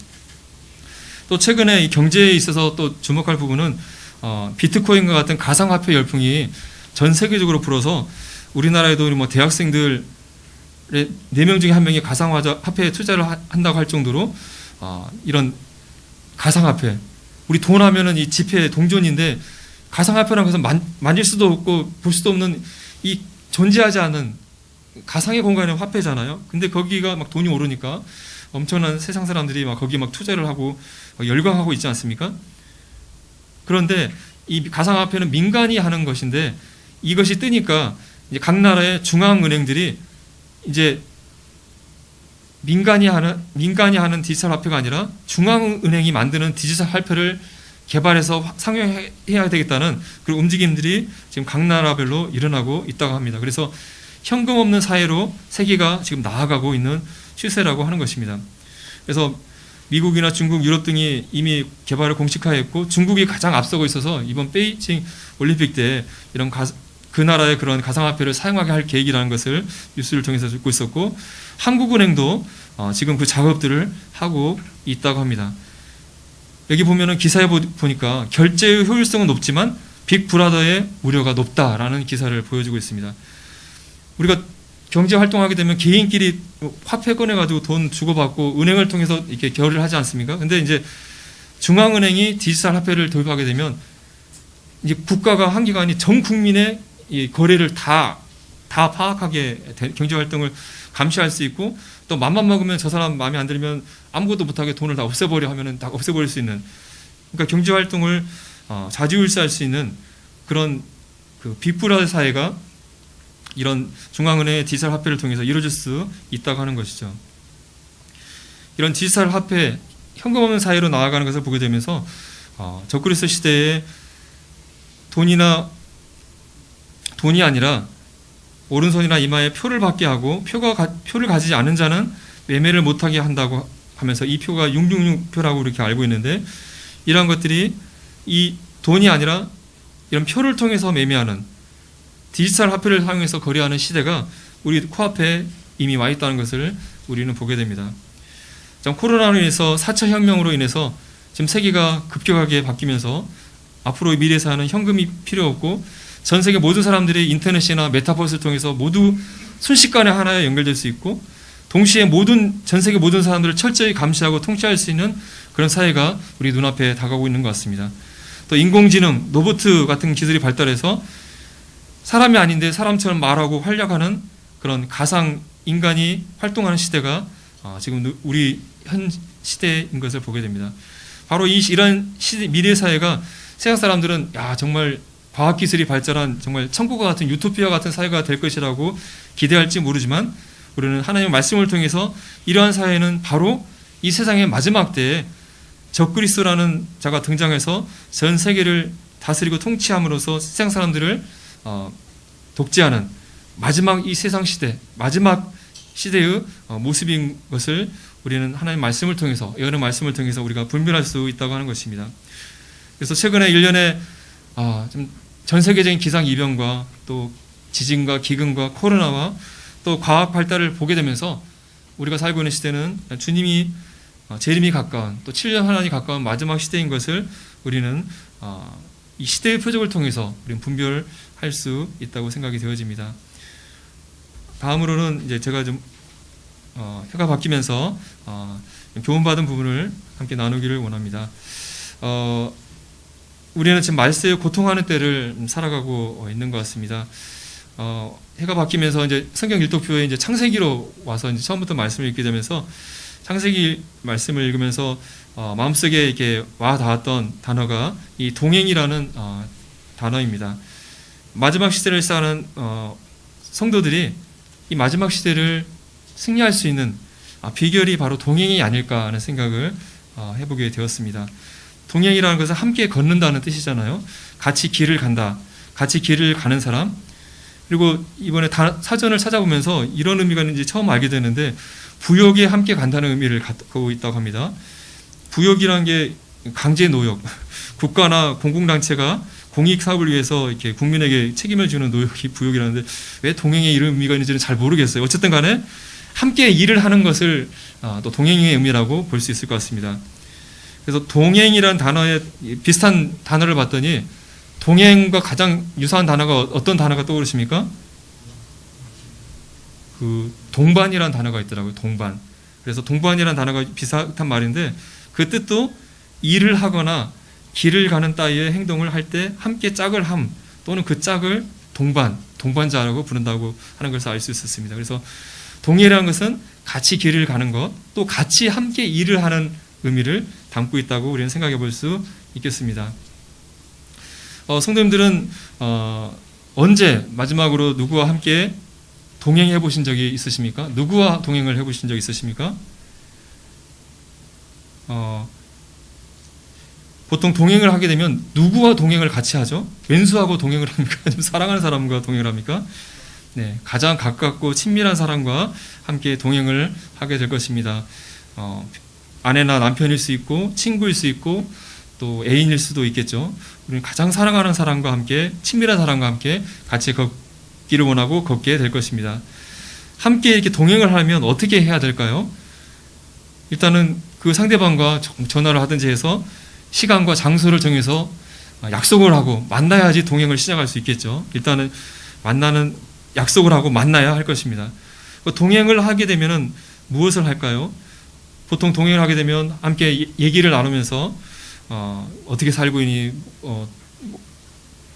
또 최근에 이 경제에 있어서 또 주목할 부분은 비트코인과 같은 가상화폐 열풍이 전 세계적으로 불어서 우리나라에도 대학생들 4명 중에 1명이 가상화폐에 투자를 한다고 할 정도로 이런 가상화폐, 우리 돈 하면은 이 지폐 동전인데 가상화폐라고 해서 만질 수도 없고 볼 수도 없는 이 존재하지 않은 가상의 공간의 화폐잖아요. 근데 거기가 막 돈이 오르니까 엄청난 세상 사람들이 거기 투자를 하고 열광하고 있지 않습니까? 그런데 이 가상화폐는 민간이 하는 것인데, 이것이 뜨니까 이제 각 나라의 중앙은행들이 이제 민간이 하는 디지털 화폐가 아니라 중앙은행이 만드는 디지털 화폐를 개발해서 상용해야 되겠다는 그런 움직임들이 지금 각 나라별로 일어나고 있다고 합니다. 그래서 현금 없는 사회로 세계가 지금 나아가고 있는 추세라고 하는 것입니다. 그래서 미국이나 중국, 유럽 등이 이미 개발을 공식화했고, 중국이 가장 앞서고 있어서 이번 베이징 올림픽 때 이런 그 나라의 그런 가상화폐를 사용하게 할 계획이라는 것을 뉴스를 통해서 듣고 있었고, 한국은행도 지금 그 작업들을 하고 있다고 합니다. 여기 보면은 기사에 보니까 결제의 효율성은 높지만 빅브라더의 우려가 높다라는 기사를 보여주고 있습니다. 우리가 경제 활동하게 되면 개인끼리 화폐 꺼내가지고 돈 주고받고 은행을 통해서 이렇게 결의를 하지 않습니까? 근데 이제 중앙은행이 디지털 화폐를 도입하게 되면 이제 국가가 한 기관이 전 국민의 이 거래를 다 파악하게 경제 활동을 감시할 수 있고, 또 맘만 먹으면 저 사람 마음에 안 들면 아무것도 못하게 돈을 다 없애버려 하면은 다 없애버릴 수 있는, 그러니까 경제 활동을 좌지우지할 수 있는 그런 그 빅브라더 사회가 이런 중앙은행의 디지털 화폐를 통해서 이루어질 수 있다고 하는 것이죠. 이런 디지털 화폐, 현금 없는 사회로 나아가는 것을 보게 되면서 적그리스도 시대에 돈이 아니라 오른손이나 이마에 표를 받게 하고 표를 가지지 않은 자는 매매를 못하게 한다고 하면서 이 표가 666표라고 이렇게 알고 있는데, 이러한 것들이 이 돈이 아니라 이런 표를 통해서 매매하는 디지털 화폐를 사용해서 거래하는 시대가 우리 코앞에 이미 와 있다는 것을 우리는 보게 됩니다. 코로나로 인해서 4차 혁명으로 인해서 지금 세계가 급격하게 바뀌면서 앞으로 미래 사회는 현금이 필요 없고 전 세계 모든 사람들이 인터넷이나 메타버스를 통해서 모두 순식간에 하나에 연결될 수 있고, 동시에 전 세계 모든 사람들을 철저히 감시하고 통치할 수 있는 그런 사회가 우리 눈앞에 다가오고 있는 것 같습니다. 또 인공지능, 로봇 같은 기술이 발달해서 사람이 아닌데 사람처럼 말하고 활약하는 그런 가상 인간이 활동하는 시대가 지금 우리 현 시대인 것을 보게 됩니다. 바로 이런 미래 사회가 세상 사람들은 정말 과학기술이 발달한 정말 천국과 같은 유토피아 같은 사회가 될 것이라고 기대할지 모르지만, 우리는 하나님의 말씀을 통해서 이러한 사회는 바로 이 세상의 마지막 때에 적그리스도라는 자가 등장해서 전 세계를 다스리고 통치함으로써 세상 사람들을 독재하는 마지막 이 세상 시대, 마지막 시대의 모습인 것을 우리는 하나님의 말씀을 통해서, 여러 말씀을 통해서 우리가 분별할 수 있다고 하는 것입니다. 그래서 최근에 1년에 전 세계적인 기상이변과 또 지진과 기근과 코로나와 또 과학 발달을 보게 되면서 우리가 살고 있는 시대는 주님이 재림이 가까운, 또 7년 환란이 가까운 마지막 시대인 것을 우리는 이 시대의 표적을 통해서 우리는 분별할 수 있다고 생각이 되어집니다. 다음으로는 이제 제가 좀 해가 바뀌면서 교훈받은 부분을 함께 나누기를 원합니다. 우리는 지금 말세에 고통하는 때를 살아가고 있는 것 같습니다. 해가 바뀌면서 이제 성경 일독표에 이제 창세기로 와서 이제 처음부터 말씀을 읽게 되면서 창세기 말씀을 읽으면서 마음속에 이렇게 와 닿았던 단어가 이 동행이라는 단어입니다. 마지막 시대를 쌓는 성도들이 이 마지막 시대를 승리할 수 있는 비결이 바로 동행이 아닐까 하는 생각을 해보게 되었습니다. 동행이라는 것은 함께 걷는다는 뜻이잖아요. 같이 길을 간다. 같이 길을 가는 사람. 그리고 이번에 사전을 찾아보면서 이런 의미가 있는지 처음 알게 되는데, 부역에 함께 간다는 의미를 갖고 있다고 합니다. 부역이라는 게 강제 노역. 국가나 공공단체가 공익사업을 위해서 이렇게 국민에게 책임을 주는 노역이 부역이라는데, 왜 동행에 이런 의미가 있는지는 잘 모르겠어요. 어쨌든 간에 함께 일을 하는 것을 또 동행의 의미라고 볼 수 있을 것 같습니다. 그래서 동행이라는 단어에 비슷한 단어를 봤더니 동행과 가장 유사한 단어가 어떤 단어가 떠오르십니까? 그 동반이라는 단어가 있더라고요. 동반. 그래서 동반이라는 단어가 비슷한 말인데, 그 뜻도 일을 하거나 길을 가는 따위의 행동을 할 때 함께 짝을 함, 또는 그 짝을 동반자라고 부른다고 하는 것을 알 수 있었습니다. 그래서 동행이라는 것은 같이 길을 가는 것, 또 같이 함께 일을 하는 의미를 담고 있다고 우리는 생각해 볼 수 있겠습니다. 성도님들은 언제 마지막으로 누구와 함께 동행해 보신 적이 있으십니까? 누구와 동행을 해 보신 적이 있으십니까? 보통 동행을 하게 되면 누구와 동행을 같이 하죠? 왼수하고 동행을 합니까? 아니면 사랑하는 사람과 동행을 합니까? 네, 가장 가깝고 친밀한 사람과 함께 동행을 하게 될 것입니다. 아내나 남편일 수 있고 친구일 수 있고 또 애인일 수도 있겠죠. 우리는 가장 사랑하는 사람과 함께, 친밀한 사람과 함께 같이 걷기를 원하고 걷게 될 것입니다. 함께 이렇게 동행을 하려면 어떻게 해야 될까요? 일단은 그 상대방과 전화를 하든지 해서 시간과 장소를 정해서 약속을 하고 만나야지 동행을 시작할 수 있겠죠. 일단은 만나는 약속을 하고 만나야 할 것입니다. 동행을 하게 되면은 무엇을 할까요? 보통 동행을 하게 되면 함께 얘기를 나누면서 어떻게 살고 있니,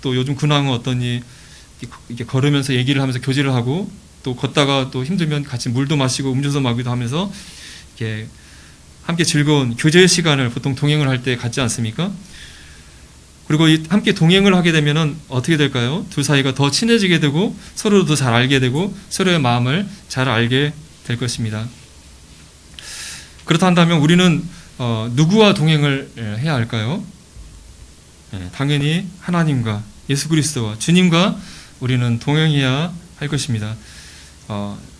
또 요즘 근황은 어떠니, 이렇게 걸으면서 얘기를 하면서 교제를 하고, 또 걷다가 또 힘들면 같이 물도 마시고 음료수 마기도 하면서 이렇게 함께 즐거운 교제의 시간을 보통 동행을 할 때 갖지 않습니까? 그리고 함께 동행을 하게 되면은 어떻게 될까요? 두 사이가 더 친해지게 되고 서로를 더 잘 알게 되고 서로의 마음을 잘 알게 될 것입니다. 그렇다 한다면 우리는 누구와 동행을 해야 할까요? 당연히 하나님과 예수 그리스도와 주님과 우리는 동행해야 할 것입니다.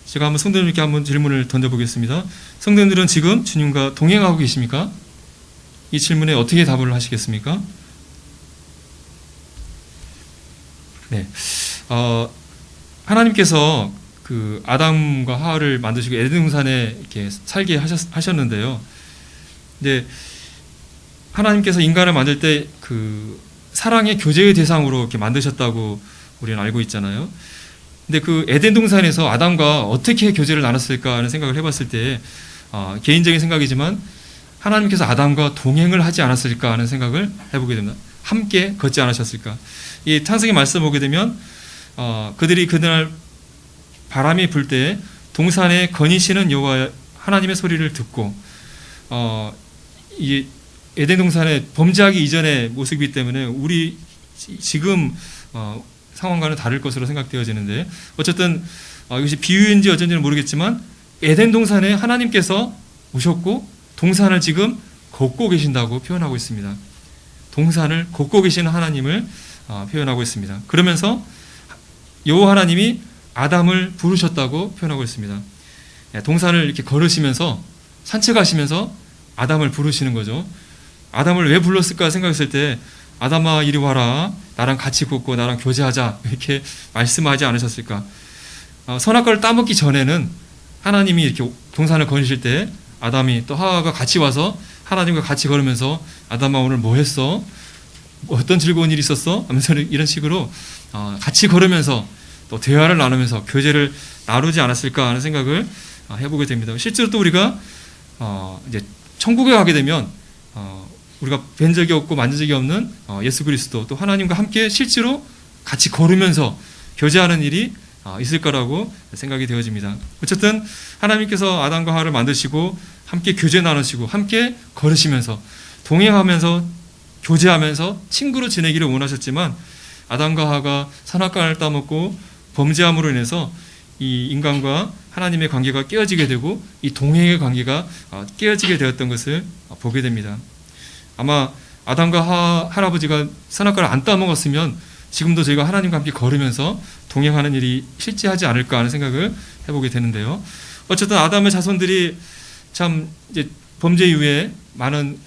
제가 한번 성도님께 한번 질문을 던져보겠습니다. 성도님들은 지금 주님과 동행하고 계십니까? 이 질문에 어떻게 답을 하시겠습니까? 네, 하나님께서 그 아담과 하와를 만드시고 에덴 동산에 이렇게 살게 하셨는데요. 근데 하나님께서 인간을 만들 때 그 사랑의 교제의 대상으로 이렇게 만드셨다고 우리는 알고 있잖아요. 근데 그 에덴 동산에서 아담과 어떻게 교제를 나눴을까 하는 생각을 해봤을 때 개인적인 생각이지만 하나님께서 아담과 동행을 하지 않았을까 하는 생각을 해보게 됩니다. 함께 걷지 않으셨을까? 이 창세기 말씀 보게 되면 그들이 그날 바람이 불 때 동산에 거니시는 여호와 하나님의 소리를 듣고 이 에덴 동산에 범죄하기 이전의 모습이기 때문에 우리 지금 상황과는 다를 것으로 생각되어지는데 어쨌든 이것이 비유인지 어쩐지는 모르겠지만 에덴 동산에 하나님께서 오셨고 동산을 지금 걷고 계신다고 표현하고 있습니다. 동산을 걷고 계시는 하나님을 표현하고 있습니다. 그러면서 여호와 하나님이 아담을 부르셨다고 표현하고 있습니다. 동산을 이렇게 걸으시면서 산책하시면서 아담을 부르시는 거죠. 아담을 왜 불렀을까 생각했을 때 아담아 이리 와라, 나랑 같이 걷고 나랑 교제하자, 이렇게 말씀하지 않으셨을까? 선악과를 따먹기 전에는 하나님이 이렇게 동산을 거니실 때 아담이 또 하와가 같이 와서 하나님과 같이 걸으면서 아담아 오늘 뭐 했어? 어떤 즐거운 일이 있었어? 하면서 이런 식으로 같이 걸으면서 또 대화를 나누면서 교제를 나누지 않았을까 하는 생각을 해보게 됩니다. 실제로 또 우리가 이제 천국에 가게 되면 우리가 뵌 적이 없고 만진 적이 없는 예수 그리스도 또 하나님과 함께 실제로 같이 걸으면서 교제하는 일이 있을 거라고 생각이 되어집니다. 어쨌든 하나님께서 아담과 하와를 만드시고 함께 교제 나누시고 함께 걸으시면서 동행하면서 교제하면서 친구로 지내기를 원하셨지만 아담과 하와가 선악과를 따먹고 범죄함으로 인해서 이 인간과 하나님의 관계가 깨어지게 되고 이 동행의 관계가 깨어지게 되었던 것을 보게 됩니다. 아마 아담과 할아버지가 선악과를 안 따먹었으면 지금도 저희가 하나님과 함께 걸으면서 동행하는 일이 실제하지 않을까 하는 생각을 해보게 되는데요. 어쨌든 아담의 자손들이 참 이제 범죄 이후에 많은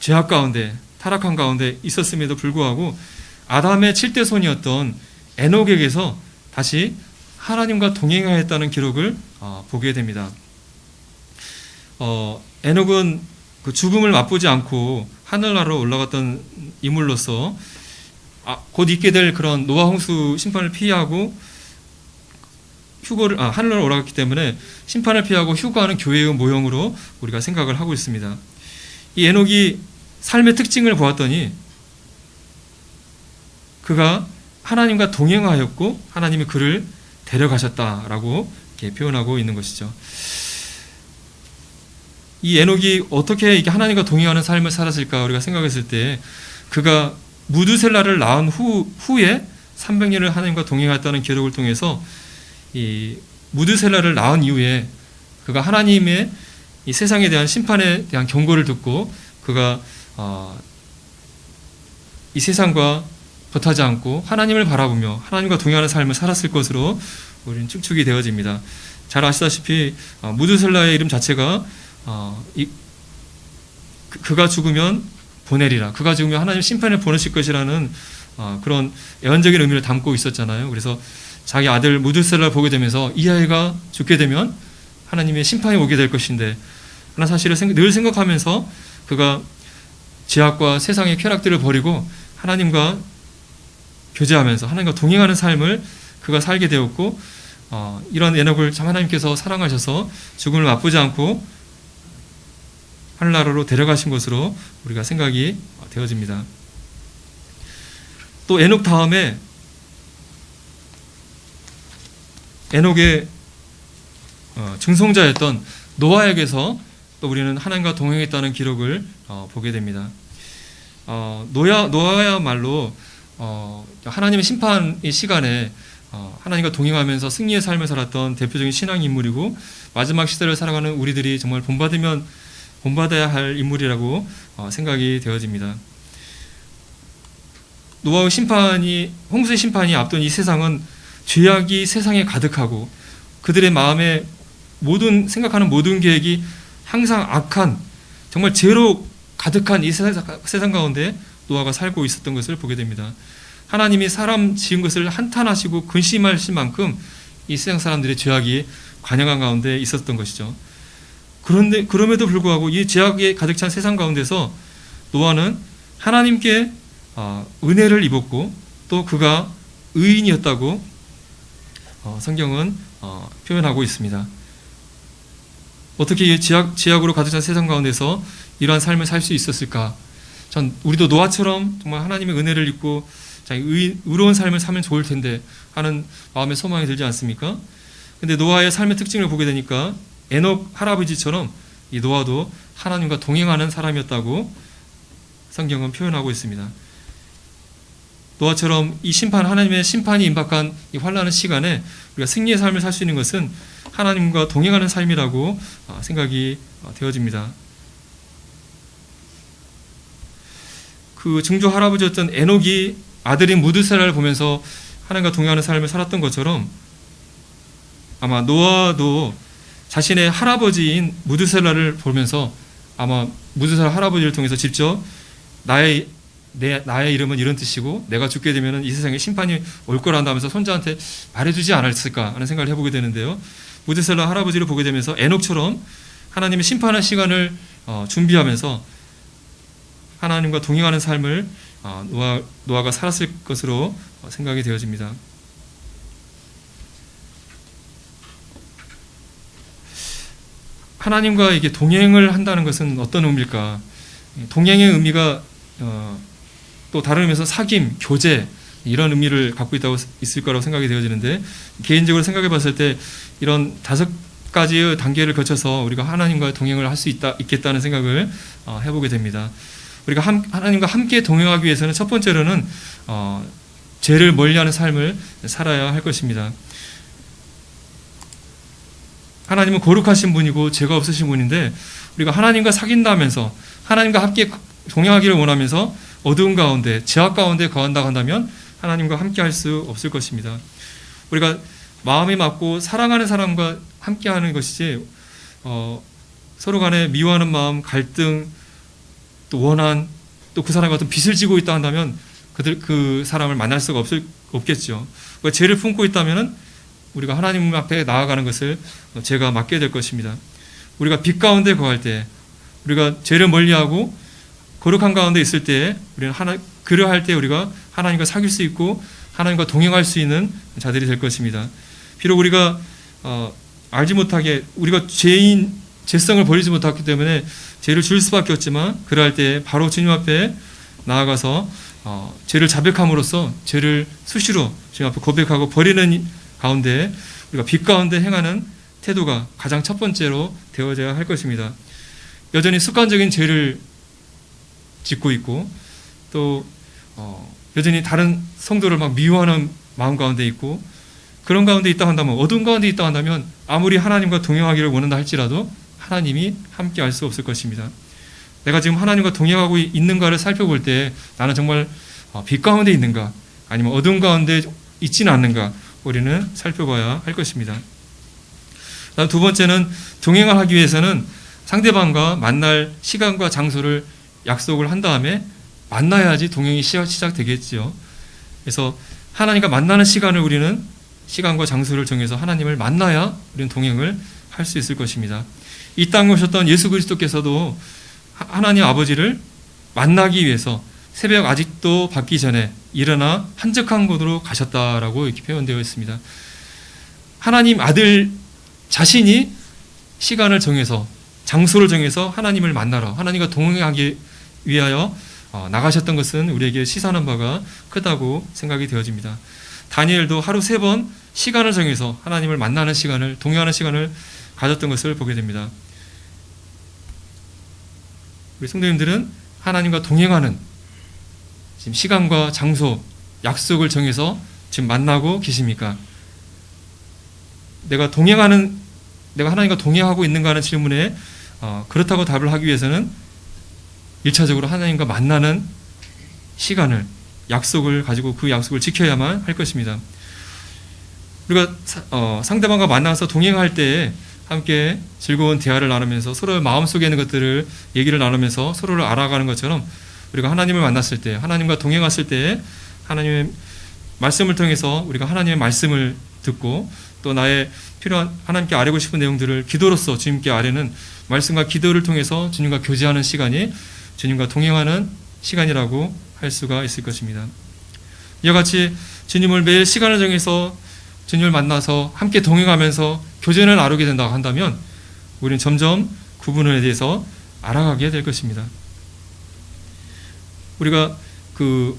죄악 가운데 타락한 가운데 있었음에도 불구하고 아담의 7대 손이었던 에녹에게서 다시 하나님과 동행하였다는 기록을 보게 됩니다. 에녹은 그 죽음을 맛보지 않고 하늘나라로 올라갔던 인물로서 곧 있게 될 그런 노아 홍수 심판을 피하고 하늘나라로 올라갔기 때문에 심판을 피하고 휴거하는 교회의 모형으로 우리가 생각을 하고 있습니다. 이 에녹이 삶의 특징을 보았더니 그가 하나님과 동행하였고 하나님이 그를 데려가셨다라고 이렇게 표현하고 있는 것이죠. 이 에녹이 어떻게 이게 하나님과 동행하는 삶을 살았을까 우리가 생각했을 때 그가 무두셀라를 낳은 후에 300년을 하나님과 동행했다는 기록을 통해서 이 무두셀라를 낳은 이후에 그가 하나님의 이 세상에 대한 심판에 대한 경고를 듣고 그가 이 세상과 겉하지 않고 하나님을 바라보며 하나님과 동행하는 삶을 살았을 것으로 우리는 축축이 되어집니다. 잘 아시다시피 무두셀라의 이름 자체가 그가 죽으면 보내리라. 그가 죽으면 하나님 심판을 보내실 것이라는 그런 예언적인 의미를 담고 있었잖아요. 그래서 자기 아들 무두셀라를 보게 되면서 이 아이가 죽게 되면 하나님의 심판이 오게 될 것인데 하나 사실을 늘 생각하면서 그가 죄악과 세상의 쾌락들을 버리고 하나님과 교제하면서 하나님과 동행하는 삶을 그가 살게 되었고, 이런 에녹을 참 하나님께서 사랑하셔서 죽음을 맛보지 않고 하늘나라로 데려가신 것으로 우리가 생각이 되어집니다. 또 에녹 다음에 에녹의 증손자였던 노아에게서 또 우리는 하나님과 동행했다는 기록을 보게 됩니다. 노아야말로 하나님의 심판의 시간에 하나님과 동행하면서 승리의 삶을 살았던 대표적인 신앙 인물이고, 마지막 시대를 살아가는 우리들이 정말 본받아야 할 인물이라고 생각이 되어집니다. 노아의 심판이, 홍수의 심판이 앞둔 이 세상은 죄악이 세상에 가득하고, 그들의 마음에 생각하는 모든 계획이 항상 악한, 정말 죄로 가득한 이 세상 가운데 노아가 살고 있었던 것을 보게 됩니다. 하나님이 사람 지은 것을 한탄하시고 근심하실 만큼 이 세상 사람들의 죄악이 관영한 가운데 있었던 것이죠. 그럼에도 불구하고 이 죄악에 가득 찬 세상 가운데서 노아는 하나님께 은혜를 입었고, 또 그가 의인이었다고 성경은 표현하고 있습니다. 어떻게 이 죄악으로 가득 찬 세상 가운데서 이러한 삶을 살 수 있었을까? 우리도 노아처럼 정말 하나님의 은혜를 입고 의로운 삶을 살면 좋을 텐데 하는 마음의 소망이 들지 않습니까? 근데 노아의 삶의 특징을 보게 되니까 에녹 할아버지처럼 이 노아도 하나님과 동행하는 사람이었다고 성경은 표현하고 있습니다. 노아처럼 하나님의 심판이 임박한 이 환난의 시간에 우리가 승리의 삶을 살 수 있는 것은 하나님과 동행하는 삶이라고 생각이 되어집니다. 그 증조 할아버지였던 에녹이 아들인 무드셀라를 보면서 하나님과 동행하는 삶을 살았던 것처럼, 아마 노아도 자신의 할아버지인 무드셀라를 보면서 아마 무드셀라 할아버지를 통해서 직접 나의 이름은 이런 뜻이고 내가 죽게 되면 이 세상에 심판이 올 거란다 하면서 손자한테 말해주지 않았을까 하는 생각을 해보게 되는데요. 무드셀라 할아버지를 보게 되면서 에녹처럼 하나님의 심판할 시간을 준비하면서 하나님과 동행하는 삶을 노아가 살았을 것으로 생각이 되어집니다. 하나님과 이게 동행을 한다는 것은 어떤 의미일까? 동행의 의미가 또 다른 의미에서 사귐, 교제, 이런 의미를 갖고 있을 거라고 생각이 되어지는데, 개인적으로 생각해 봤을 때 이런 5가지의 단계를 거쳐서 우리가 하나님과 동행을 할 수 있겠다는 생각을 해보게 됩니다. 우리가 하나님과 함께 동행하기 위해서는 첫 번째로는 죄를 멀리하는 삶을 살아야 할 것입니다. 하나님은 거룩하신 분이고 죄가 없으신 분인데, 우리가 하나님과 사귄다면서 하나님과 함께 동행하기를 원하면서 어두운 가운데, 죄악 가운데 거한다고 한다면 하나님과 함께 할 수 없을 것입니다. 우리가 마음이 맞고 사랑하는 사람과 함께 하는 것이지, 서로 간에 미워하는 마음, 갈등, 또 원한, 또 그 사람과 어떤 빚을 지고 있다 한다면 그 사람을 만날 수가 없겠죠. 죄를 품고 있다면 우리가 하나님 앞에 나아가는 것을 죄가 맡게 될 것입니다. 우리가 빛 가운데 거할 때, 우리가 죄를 멀리하고 거룩한 가운데 있을 때, 우리는 그러할 때 우리가 하나님과 사귈 수 있고 하나님과 동행할 수 있는 자들이 될 것입니다. 비록 우리가 알지 못하게 우리가 죄성을 버리지 못했기 때문에 죄를 줄 수밖에 없지만, 그러할 때 바로 주님 앞에 나아가서 죄를 자백함으로써 죄를 수시로 주님 앞에 고백하고 버리는 가운데 우리가 빛 가운데 행하는 태도가 가장 첫 번째로 되어져야 할 것입니다. 여전히 습관적인 죄를 짓고 있고, 또 여전히 다른 성도를 막 미워하는 마음 가운데 있고, 그런 가운데 있다 한다면, 어두운 가운데 있다 한다면 아무리 하나님과 동행하기를 원한다 할지라도 하나님이 함께 할 수 없을 것입니다. 내가 지금 하나님과 동행하고 있는가를 살펴볼 때 나는 정말 빛 가운데 있는가, 아니면 어두운 가운데 있지는 않는가, 우리는 살펴봐야 할 것입니다. 다음 두 번째는, 동행을 하기 위해서는 상대방과 만날 시간과 장소를 약속을 한 다음에 만나야지 동행이 시작되겠지요. 그래서 하나님과 만나는 시간을 우리는 시간과 장소를 정해서 하나님을 만나야 우리는 동행을 할 수 있을 것입니다. 이 땅에 오셨던 예수 그리스도께서도 하나님 아버지를 만나기 위해서 새벽 아직도 밝기 전에 일어나 한적한 곳으로 가셨다라고 이렇게 표현되어 있습니다. 하나님 아들 자신이 시간을 정해서 장소를 정해서 하나님을 만나러 하나님과 동행하기 위하여 나가셨던 것은 우리에게 시사하는 바가 크다고 생각이 되어집니다. 다니엘도 하루 3번 시간을 정해서 하나님을 만나는 시간을, 동행하는 시간을 가졌던 것을 보게 됩니다. 우리 성도님들은 하나님과 동행하는 지금 시간과 장소, 약속을 정해서 지금 만나고 계십니까? 내가 하나님과 동행하고 있는가 하는 질문에 그렇다고 답을 하기 위해서는 1차적으로 하나님과 만나는 시간을, 약속을 가지고 그 약속을 지켜야만 할 것입니다. 우리가 상대방과 만나서 동행할 때 함께 즐거운 대화를 나누면서 서로의 마음속에 있는 것들을 얘기를 나누면서 서로를 알아가는 것처럼 우리가 하나님을 만났을 때, 하나님과 동행했을 때 하나님의 말씀을 통해서 우리가 하나님의 말씀을 듣고 또 나의 필요한 하나님께 아뢰고 싶은 내용들을 기도로서 주님께 아뢰는 말씀과 기도를 통해서 주님과 교제하는 시간이 주님과 동행하는 시간이라고 할 수가 있을 것입니다. 이와 같이 주님을 매일 시간을 정해서 주님을 만나서 함께 동행하면서 교제를 나누게 된다고 한다면 우리는 점점 그분에 대해서 알아가게 될 것입니다. 우리가 그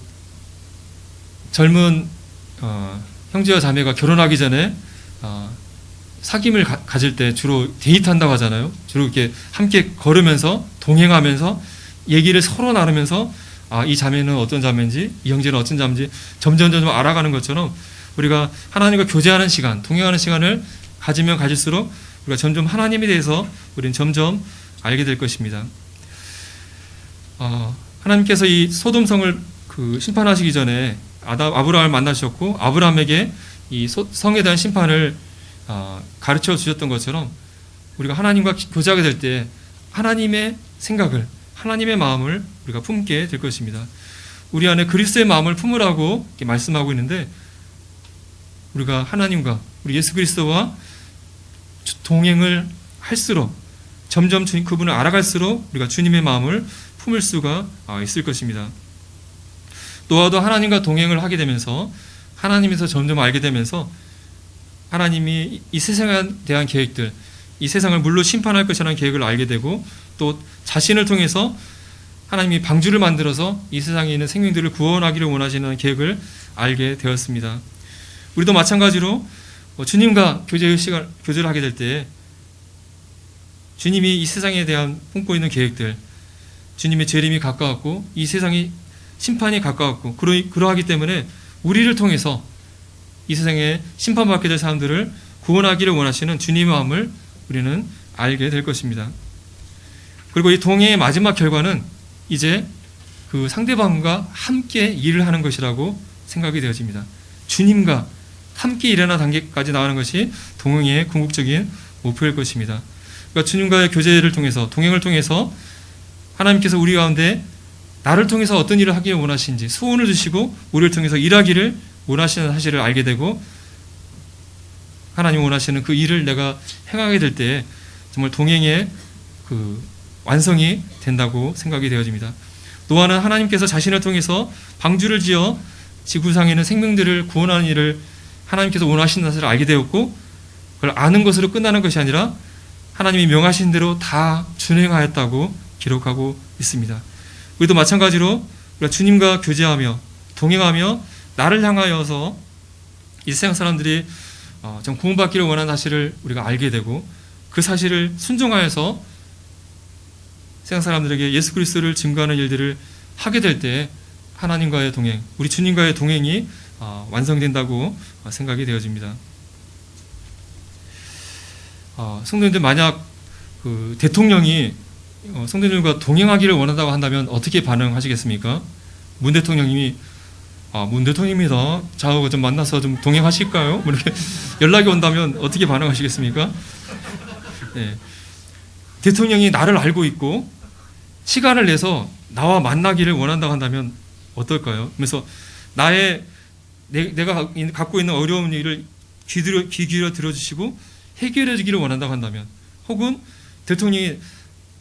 젊은 형제와 자매가 결혼하기 전에 사귐을 가질 때 주로 데이트한다고 하잖아요. 주로 이렇게 함께 걸으면서 동행하면서 얘기를 서로 나누면서 이 자매는 어떤 자매인지 이 형제는 어떤 자매인지 점점 알아가는 것처럼 우리가 하나님과 교제하는 시간, 동행하는 시간을 가지면 가질수록 우리가 점점 하나님에 대해서 우리는 점점 알게 될 것입니다. 하나님께서 이 소돔성을 심판하시기 전에 아브라함을 만나셨고 아브라함에게 이 성에 대한 심판을 가르쳐 주셨던 것처럼 우리가 하나님과 교제하게 될 때 하나님의 생각을, 하나님의 마음을 우리가 품게 될 것입니다. 우리 안에 그리스도의 마음을 품으라고 이렇게 말씀하고 있는데 우리가 하나님과 우리 예수 그리스도와 동행을 할수록 점점 그분을 알아갈수록 우리가 주님의 마음을 품을 수가 있을 것입니다. 노아도 하나님과 동행을 하게 되면서 하나님에서 점점 알게 되면서 하나님이 이 세상에 대한 계획들, 이 세상을 물로 심판할 것이라는 계획을 알게 되고 또 자신을 통해서 하나님이 방주를 만들어서 이 세상에 있는 생명들을 구원하기를 원하시는 계획을 알게 되었습니다. 우리도 마찬가지로 주님과 교제를 하게 될 때 주님이 이 세상에 대한 품고 있는 계획들, 주님의 재림이 가까웠고 이 세상이 심판이 가까웠고 그러하기 때문에 우리를 통해서 이 세상에 심판받게 될 사람들을 구원하기를 원하시는 주님의 마음을 우리는 알게 될 것입니다. 그리고 이 동행의 마지막 결과는 이제 그 상대방과 함께 일을 하는 것이라고 생각이 되어집니다. 주님과 함께 일하는 단계까지 나가는 것이 동행의 궁극적인 목표일 것입니다. 그러니까 주님과의 교제를 통해서, 동행을 통해서 하나님께서 우리 가운데 나를 통해서 어떤 일을 하기를 원하시는지 소원을 주시고 우리를 통해서 일하기를 원하시는 사실을 알게 되고 하나님 원하시는 그 일을 내가 행하게 될 때 정말 동행의 그 완성이 된다고 생각이 되어집니다. 노아는 하나님께서 자신을 통해서 방주를 지어 지구상에 있는 생명들을 구원하는 일을 하나님께서 원하시는 사실을 알게 되었고 그걸 아는 것으로 끝나는 것이 아니라 하나님이 명하신 대로 다 준행하였다고 기록하고 있습니다. 우리도 마찬가지로 우리가 주님과 교제하며 동행하며 나를 향하여서 이 세상 사람들이 좀 구원받기를 원하는 사실을 우리가 알게 되고 그 사실을 순종하여서 세상 사람들에게 예수 그리스도를 증거하는 일들을 하게 될 때 하나님과의 동행, 우리 주님과의 동행이 완성된다고 생각이 되어집니다. 성도님들 만약 그 대통령이 성도님과 동행하기를 원한다고 한다면 어떻게 반응하시겠습니까? 문 대통령님이 문 대통령입니다. 저하고 좀 만나서 좀 동행하실까요? 뭐 이렇게 연락이 온다면 어떻게 반응하시겠습니까? 네. 대통령이 나를 알고 있고 시간을 내서 나와 만나기를 원한다고 한다면 어떨까요? 그래서 내가 갖고 있는 어려운 일을 귀 기울여 들어주시고 해결해 주기를 원한다고 한다면 혹은 대통령이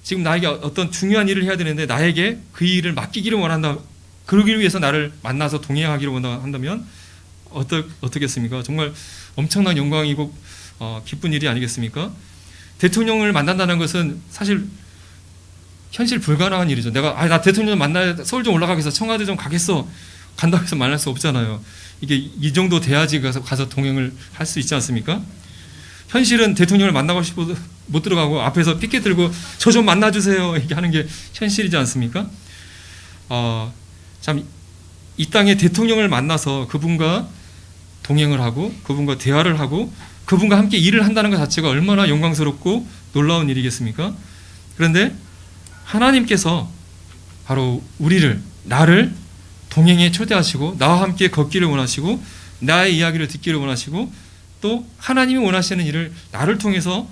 지금 나에게 어떤 중요한 일을 해야 되는데 나에게 그 일을 맡기기를 원한다 그러기 위해서 나를 만나서 동행하기를 원한다면 어떻겠습니까? 정말 엄청난 영광이고 기쁜 일이 아니겠습니까? 대통령을 만난다는 것은 사실 현실 불가능한 일이죠. 나 대통령 만나야 서울 좀 올라가겠어, 청와대 좀 가겠어, 간다고 해서 만날 수 없잖아요. 이게 이 정도 돼야지 가서 동행을 할 수 있지 않습니까? 현실은 대통령을 만나고 싶어도 못 들어가고 앞에서 피켓 들고 저 좀 만나주세요 이렇게 하는 게 현실이지 않습니까? 참 이 땅에 대통령을 만나서 그분과 동행을 하고 그분과 대화를 하고 그분과 함께 일을 한다는 것 자체가 얼마나 영광스럽고 놀라운 일이겠습니까? 그런데 하나님께서 바로 나를 동행에 초대하시고 나와 함께 걷기를 원하시고 나의 이야기를 듣기를 원하시고 또 하나님이 원하시는 일을 나를 통해서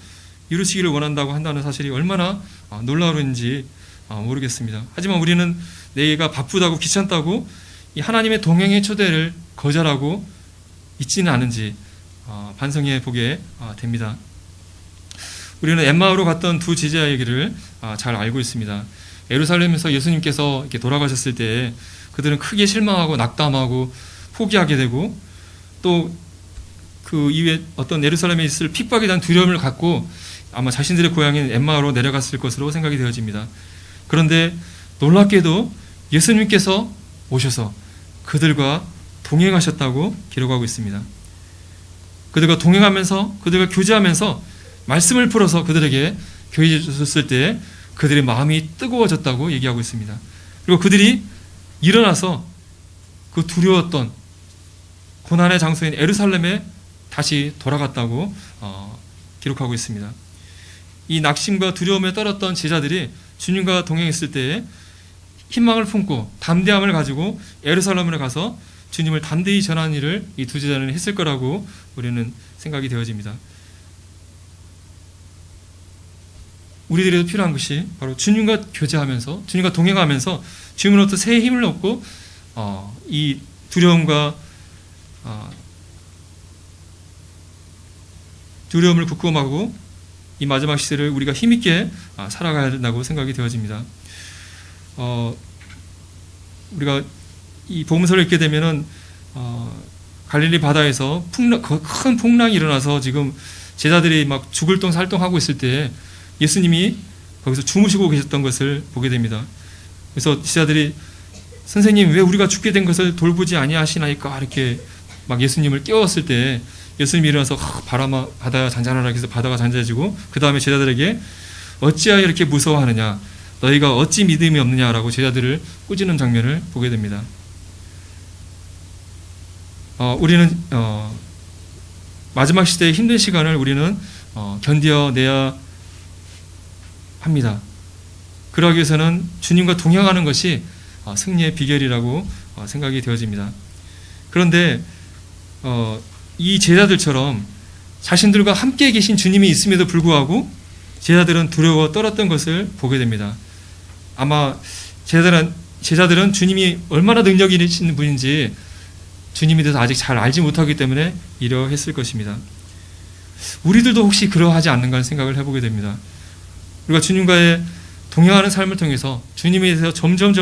이루시기를 원한다고 한다는 사실이 얼마나 놀라운지 모르겠습니다. 하지만 우리는 내가 바쁘다고 귀찮다고 이 하나님의 동행의 초대를 거절하고 있지는 않은지 반성해 보게 됩니다. 우리는 엠마오로 갔던 두 제자 얘기를 잘 알고 있습니다. 예루살렘에서 예수님께서 이렇게 돌아가셨을 때 그들은 크게 실망하고 낙담하고 포기하게 되고 또 그 이후에 어떤 예루살렘에 있을 핍박에 대한 두려움을 갖고 아마 자신들의 고향인 엠마오로 내려갔을 것으로 생각이 되어집니다. 그런데 놀랍게도 예수님께서 오셔서 그들과 동행하셨다고 기록하고 있습니다. 그들과 동행하면서 그들과 교제하면서 말씀을 풀어서 그들에게 교육해 주셨을 때 그들의 마음이 뜨거워졌다고 얘기하고 있습니다. 그리고 그들이 일어나서 그 두려웠던 고난의 장소인 예루살렘에 다시 돌아갔다고 기록하고 있습니다. 이 낙심과 두려움에 떨었던 제자들이 주님과 동행했을 때에 희망을 품고 담대함을 가지고 예루살렘으로 가서 주님을 담대히 전하는 일을 이 두 제자는 했을 거라고 우리는 생각이 되어집니다. 우리들에도 필요한 것이 바로 주님과 교제하면서 주님과 동행하면서 주님으로부터 새 힘을 얻고 이 두려움과 두려움을 극복하고 이 마지막 시대를 우리가 힘있게 살아가야 된다고 생각이 되어집니다. 우리가 이 복음서를 읽게 되면은 갈릴리 바다에서 큰 풍랑이 일어나서 지금 제자들이 막 죽을 똥 살똥하고 있을 때 예수님이 거기서 주무시고 계셨던 것을 보게 됩니다. 그래서 제자들이 선생님 왜 우리가 죽게 된 것을 돌보지 아니하시나이까 이렇게 막 예수님을 깨웠을 때 예수님이 일어나서 바람아 바다야 잔잔하라 해서 바다가 잔잔해지고 그 다음에 제자들에게 어찌하여 이렇게 무서워하느냐 너희가 어찌 믿음이 없느냐라고 제자들을 꾸짖는 장면을 보게 됩니다. 우리는 마지막 시대의 힘든 시간을 우리는 견뎌내야 합니다. 그러기 위해서는 주님과 동행하는 것이 승리의 비결이라고 생각이 되어집니다. 그런데 이 제자들처럼 자신들과 함께 계신 주님이 있음에도 불구하고 제자들은 두려워 떨었던 것을 보게 됩니다. 아마 제자들은 주님이 얼마나 능력이 있는 분인지 주님에 대해서 아직 잘 알지 못하기 때문에 이러했을 것입니다. 우리들도 혹시 그러하지 않는가 생각을 해보게 됩니다. 우리가 주님과의 동행하는 삶을 통해서 주님에 대해서 점점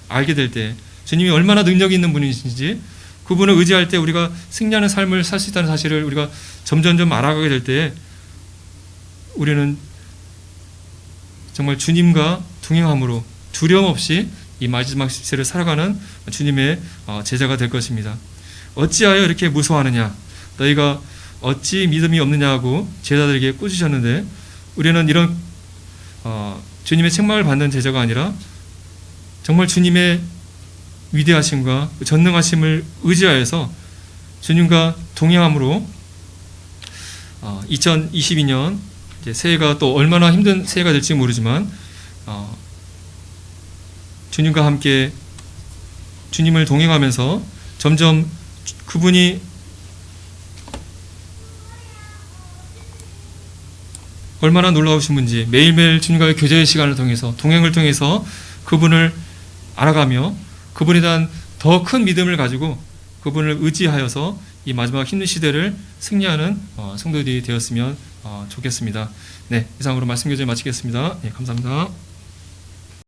알게 될 때 주님이 얼마나 능력이 있는 분이신지 그분을 의지할 때 우리가 승리하는 삶을 살 수 있다는 사실을 우리가 점점 알아가게 될 때 우리는 정말 주님과 동행함으로 두려움 없이 이 마지막 시대를 살아가는 주님의 제자가 될 것입니다. 어찌하여 이렇게 무서워하느냐 너희가 어찌 믿음이 없느냐고 제자들에게 꾸짖으셨는데 우리는 이런 주님의 책망을 받는 제자가 아니라 정말 주님의 위대하심과 전능하심을 의지하여서 주님과 동행함으로 2022년 이제 새해가 또 얼마나 힘든 새해가 될지 모르지만 주님과 함께 주님을 동행하면서 점점 그분이 얼마나 놀라우신 분지 매일매일 주님과의 교제의 시간을 통해서 동행을 통해서 그분을 알아가며 그분에 대한 더 큰 믿음을 가지고 그분을 의지하여서 이 마지막 힘든 시대를 승리하는 성도들이 되었으면 좋겠습니다. 네, 이상으로 말씀 교제 마치겠습니다. 네, 감사합니다.